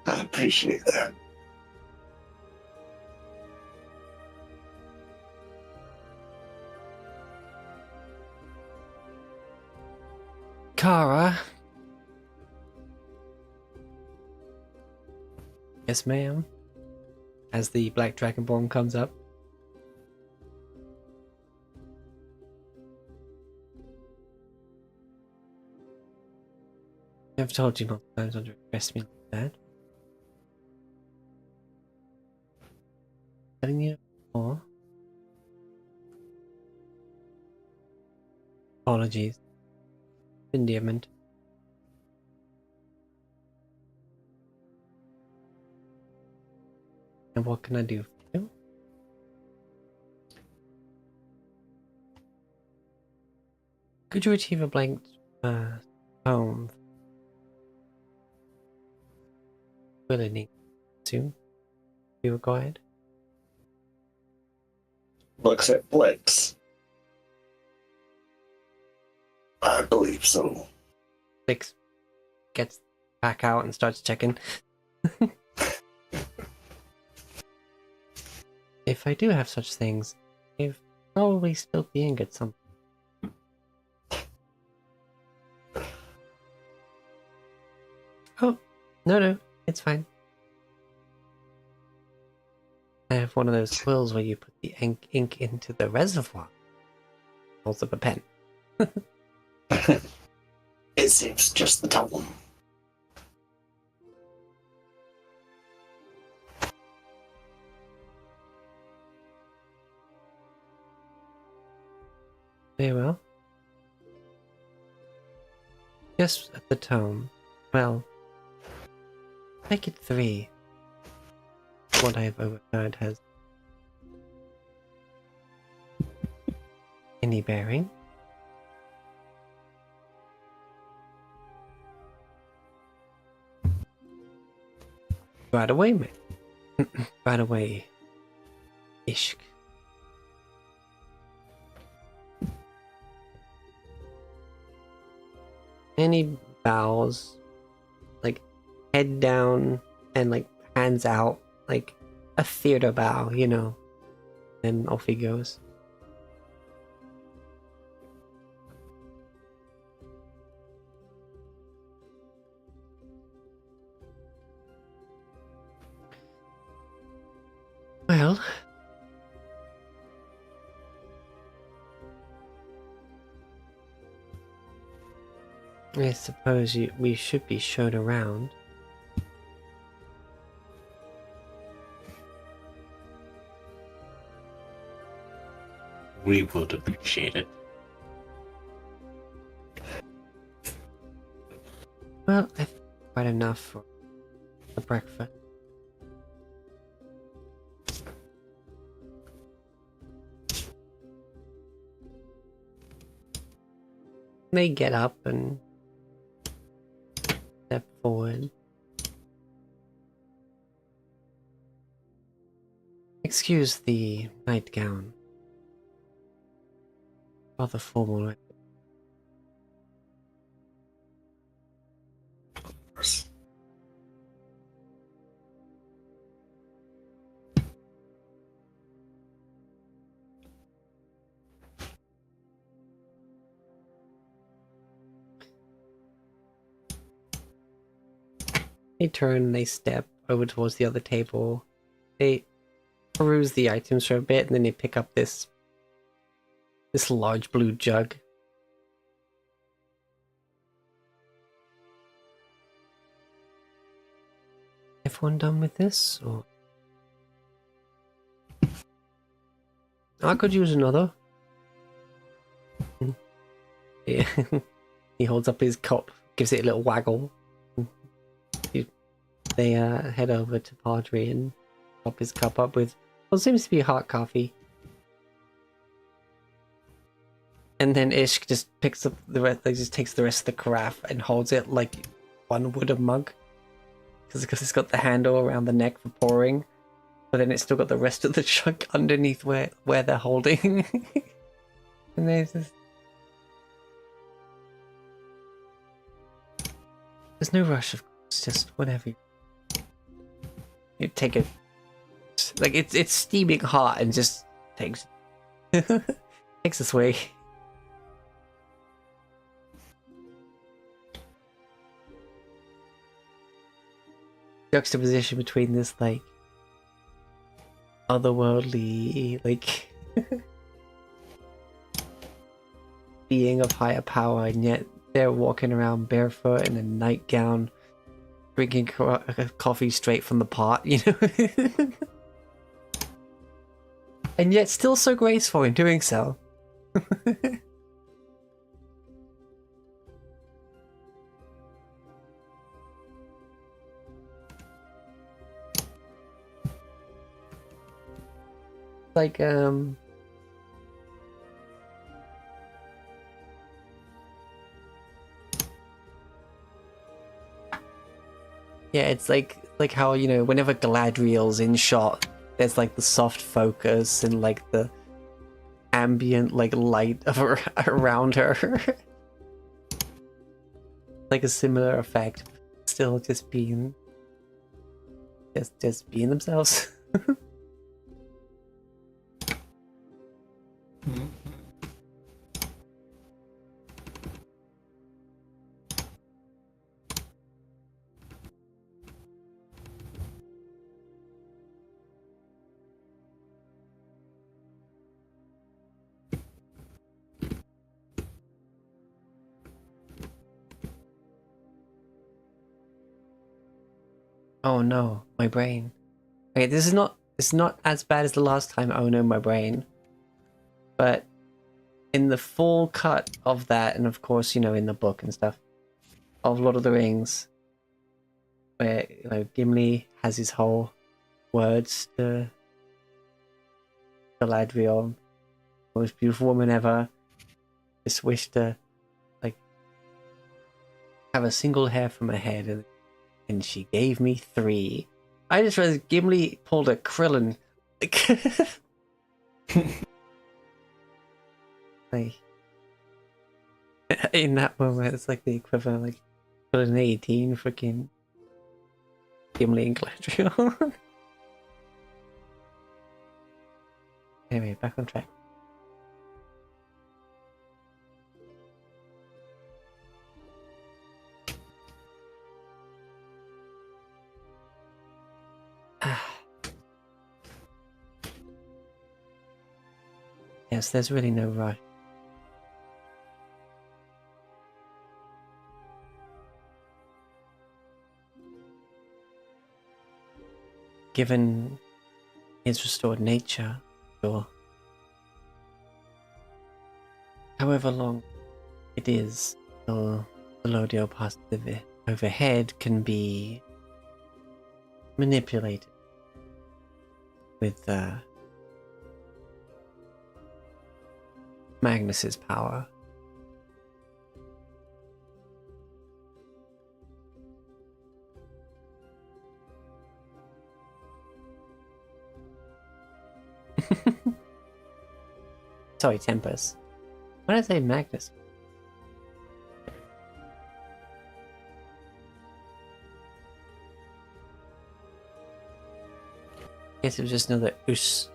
I appreciate that. Kara. Yes, ma'am. As the Black Dragonborn comes up. I've told you multiple times not to address me like that. Telling you more. Apologies. Endearment. And what can I do for you? Could you retrieve a blank tome? Will it need to be required? Looks at Blix. I believe so. Blix gets back out and starts checking. If I do have such things, they've probably still be in good some. Oh, no, it's fine. I have one of those quills where you put the ink into the reservoir. Holds up a pen. It seems just the tone. Very well. Just at the tome. Well, make it 3. What I have overheard has any bearing. Right away, mate. Right away. Ishk. And he bows, like head down and like hands out, like a theater bow, you know. And off he goes. Well, I suppose we should be shown around. We would appreciate it. Well, I think quite enough for the breakfast. They get up and step forward, Excuse the nightgown. Rather formal, right? They turn, they step over towards the other table. They peruse the items for a bit, and then they pick up this large blue jug. Everyone done with this? Or I could use another. Yeah. He holds up his cup, gives it a little waggle. They head over to Padre and top his cup up with what seems to be hot coffee. And then Ishk just picks up the rest, like just takes the rest of the carafe and holds it like one would a mug. Because it's got the handle around the neck for pouring. But then it's still got the rest of the jug underneath where they're holding. And there's no rush, of course, just whatever. You take it, like it's steaming hot and just takes its way. Juxtaposition between this like otherworldly like being of higher power, and yet they're walking around barefoot in a nightgown, drinking coffee straight from the pot, you know? And yet still so graceful in doing so. Like, yeah, it's like how, you know, whenever Galadriel's in shot, there's like the soft focus and like the ambient like light of around her. Like a similar effect, still just being being themselves. Oh no, my brain. Okay, this is not, it's not as bad as the last time. Oh no, my brain. But in the full cut of that, and of course, you know, in the book and stuff of Lord of the Rings, where, you know, Gimli has his whole words to Galadriel, most beautiful woman ever, just wish to like have a single hair from her head, and she gave me 3. I just realized Gimli pulled a Krillin. Like, in that moment, it's like the equivalent, like, Krillin 18, freaking Gimli and Galadriel. Anyway, back on track. Yes, there's really no rush. Given his restored nature, or however long it is till the Lodio past the overhead can be manipulated with Magnus's power. Sorry, Tempest. Why did I say Magnus? Guess it was just another Us.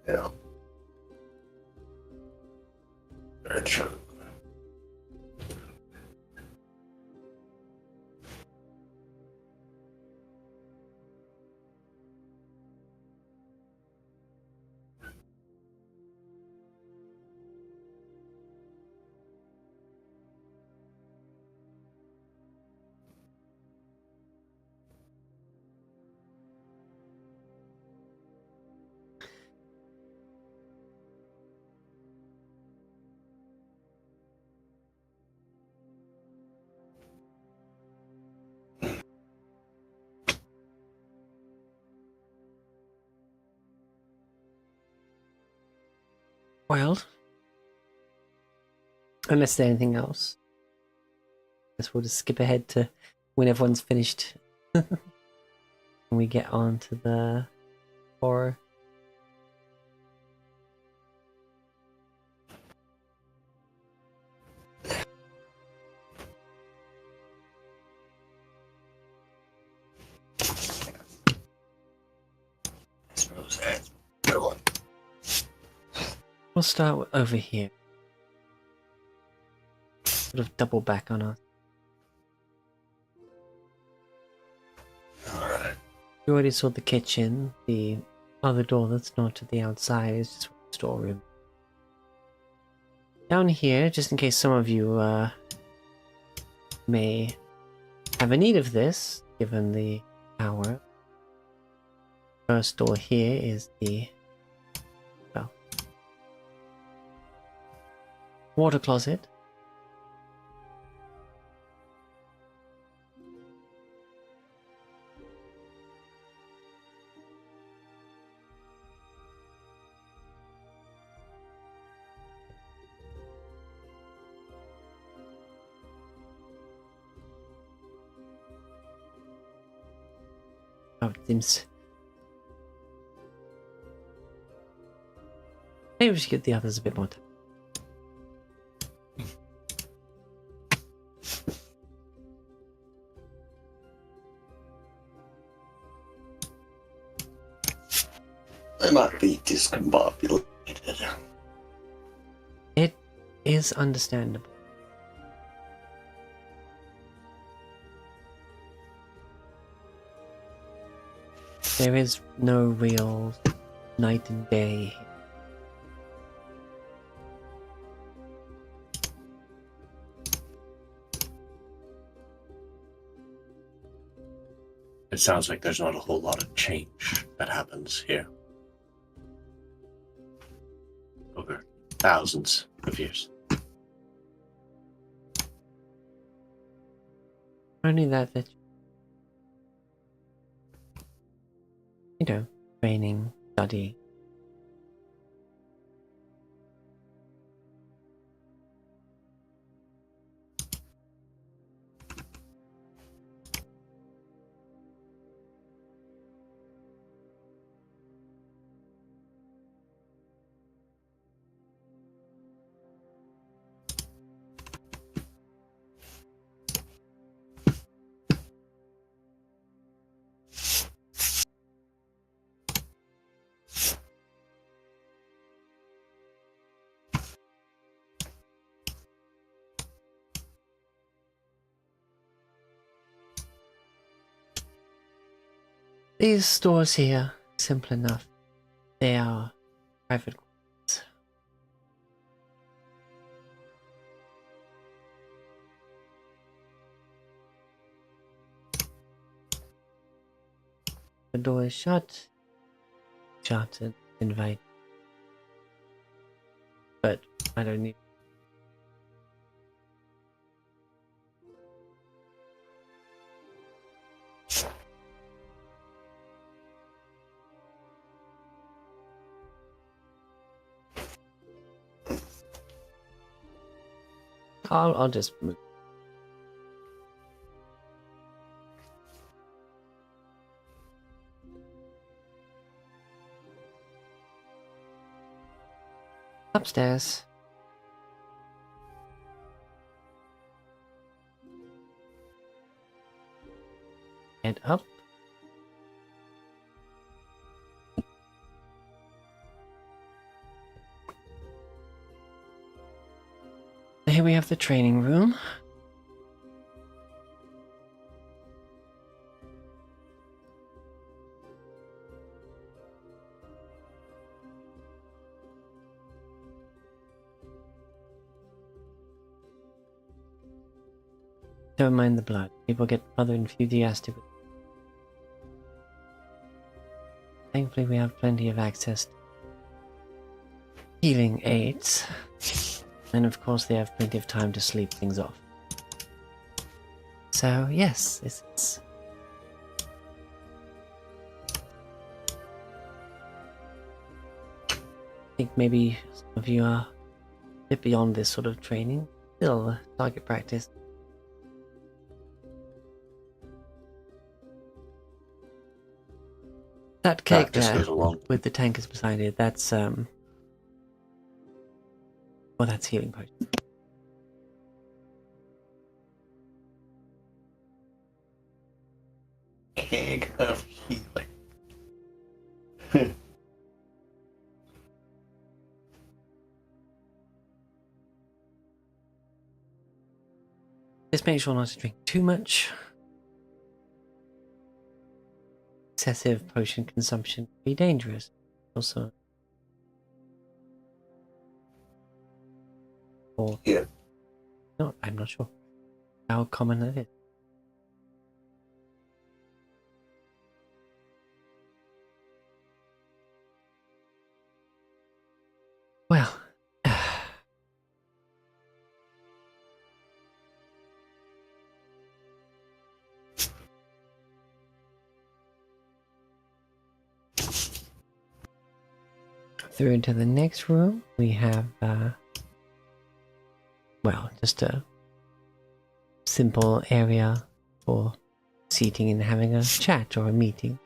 Yeah. Very true. Well, unless there's anything else, guess we'll just skip ahead to when everyone's finished. And we get on to the horror. I suppose that's a good one. We'll start over here. Sort of double back on us. Alright. You already saw the kitchen. The other door that's not to the outside is just a storeroom. Down here, just in case some of you may have a need of this, given the hour. First door here is the water closet. Oh, it seems. Maybe we should get the others a bit more time. I might be discombobulated. It is understandable. There is no real night and day. It sounds like there's not a whole lot of change that happens here over thousands of years. Only that you know, training, study. These stores here, simple enough. They are private quarters. The door is shut. Shut and invite. But I don't need. I'll just move. Upstairs. Head up. Here we have the training room. Don't mind the blood. People get rather enthusiastic. Thankfully, we have plenty of access to healing aids. And of course, they have plenty of time to sleep things off. So, yes, it's... I think maybe some of you are a bit beyond this sort of training. Still, target practice. That cake Practice there, goes along. with the tankers beside it, that's, well, that's healing potion. Keg of healing. Just make sure not to drink too much. Excessive potion consumption can be dangerous. Also, or Yeah. no, I'm not sure how common that is. Well, through into the next room, we have, well, just a simple area for seating and having a chat or a meeting.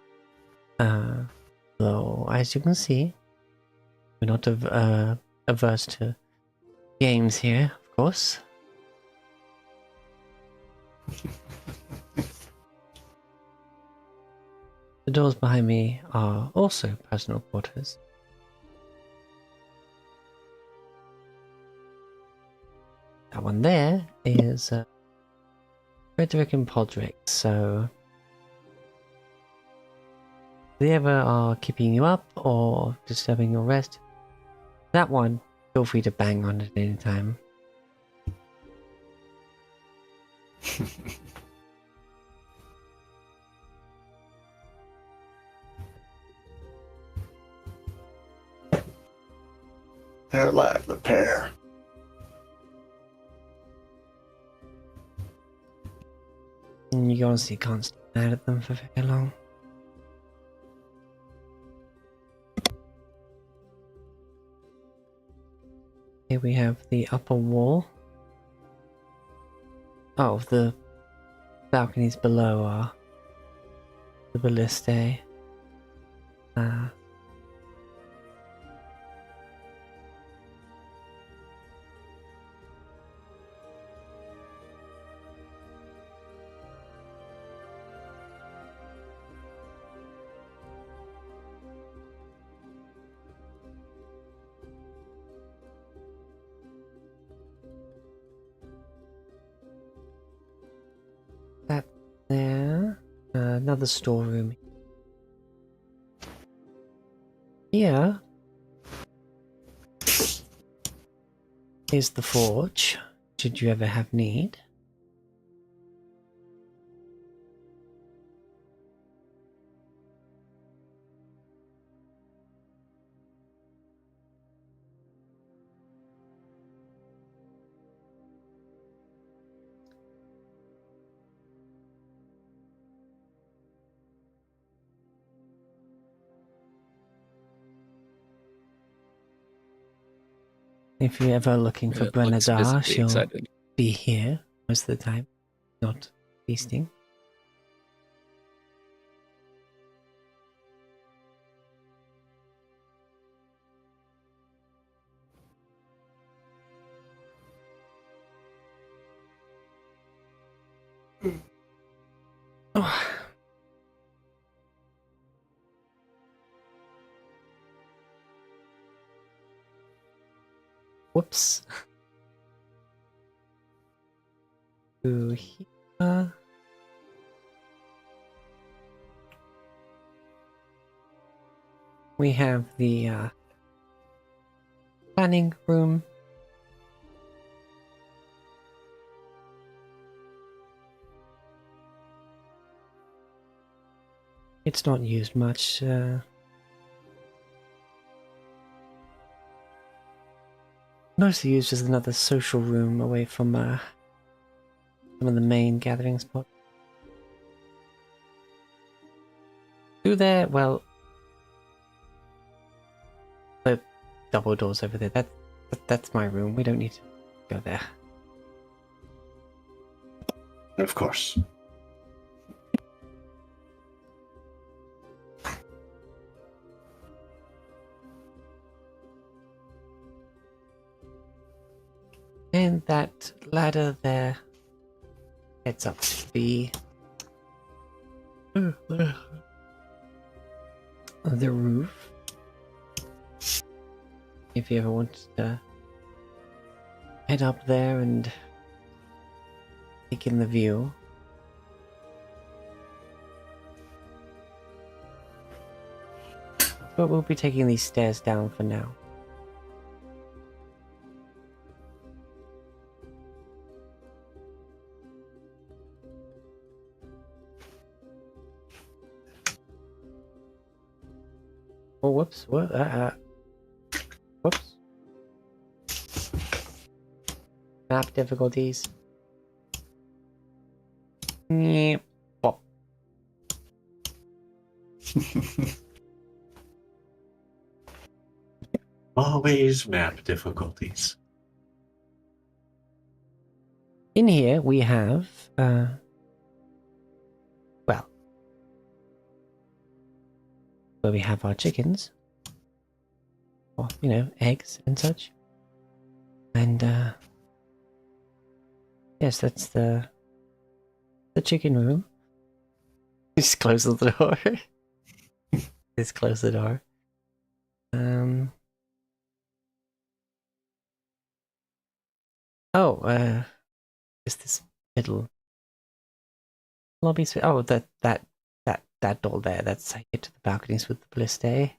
Though, as you can see, we're not averse to games here, of course. The doors behind me are also personal quarters. That one there is Frederick and Podrick, so if they ever are keeping you up or disturbing your rest, that one, feel free to bang on at any time. They're like the pair. And you honestly can't stay mad at them for very long. Here we have the upper wall. Oh, the balconies below are the ballistae. That there. Another storeroom. Here is the forge, should you ever have need. If you're ever looking for It looks Brenadar, visibly she'll excited. be here most of the time, not feasting. Oh. Whoops. To here. We have the planning room. It's not used much. Mostly used as another social room away from some of the main gathering spots. Through there, well, the double doors over there. That's my room. We don't need to go there. Of course. And that ladder there heads up the roof. If you ever want to head up there and take in the view. But we'll be taking these stairs down for now. Oh, whoops. What? Whoops. Map difficulties. Yep. Pop. Always map difficulties. In here we have, well, where we have our chickens, or, you know, eggs and such. And, yes, that's the chicken room. Just close the door. Just close the door. Oh, is this middle lobby space? Oh, that door there. That's how you get to the balconies with the ballista.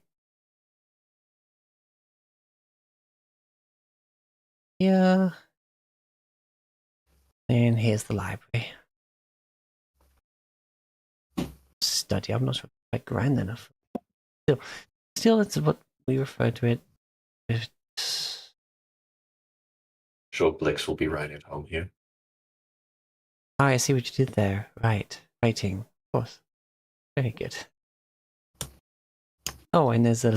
Yeah. And here's the library. Study. I'm not sure if it's quite grand enough. Still, it's what we refer to it. It's... Sure, Blix will be right at home here. Oh, I see what you did there. Right. Writing. Of course. Very good. Oh, and there's a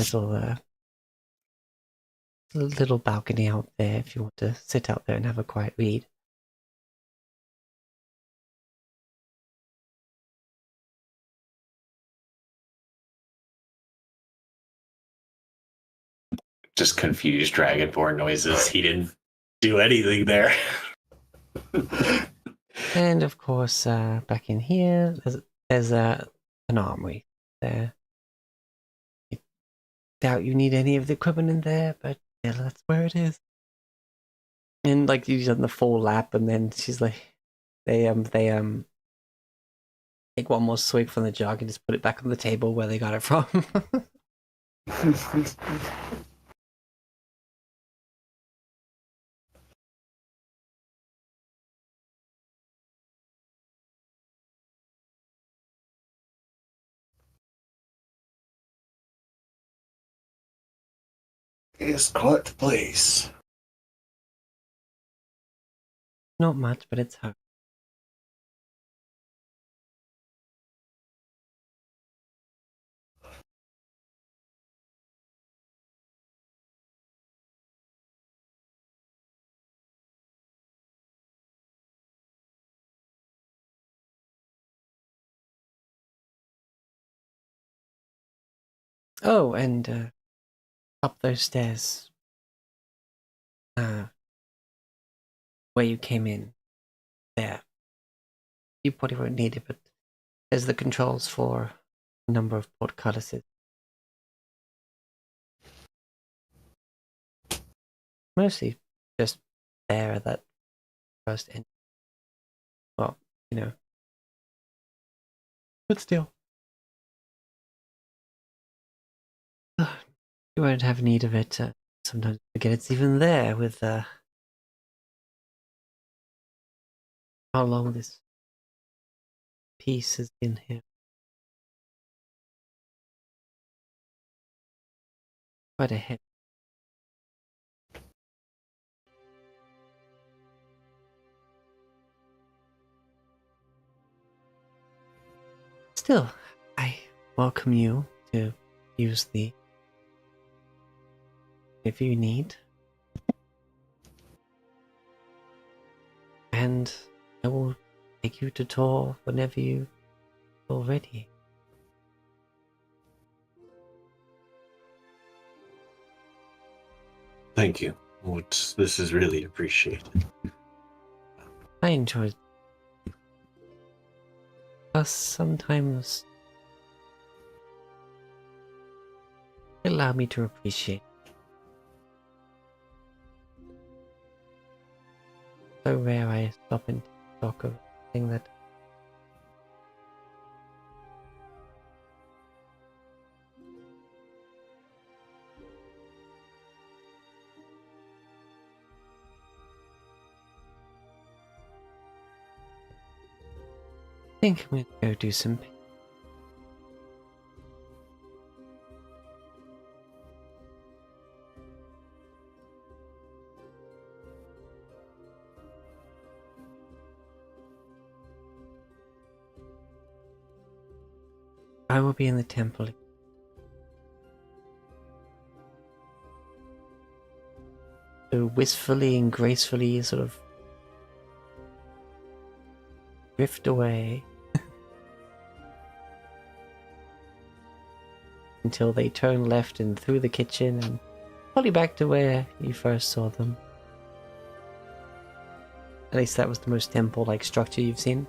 little balcony out there if you want to sit out there and have a quiet read. Just confused Dragonborn noises. He didn't do anything there. And of course, back in here, there's an armory there. I doubt you need any of the equipment in there, but yeah, that's where it is. And like you've done the full lap, and then she's like, they take one more swig from the jug and just put it back on the table where they got it from. It's quite the place. Not much, but it's hard. Oh, and up those stairs, where you came in, there. You probably won't need it, but there's the controls for a number of portcullises. Mostly just there at that first end. Well, but still. You won't have need of it. Sometimes forget it's even there with how long this piece has been here. Quite a hit. Still, I welcome you to use the if you need. And I will take you to tour whenever you are ready. Thank you. This is really appreciated. I enjoyed. Plus, sometimes allow me to appreciate. So rare I stop and talk of a thing that I think I'm gonna go do some I will be in the temple. So wistfully and gracefully sort of drift away until they turn left and through the kitchen and probably back to where you first saw them. At least that was the most temple-like structure you've seen.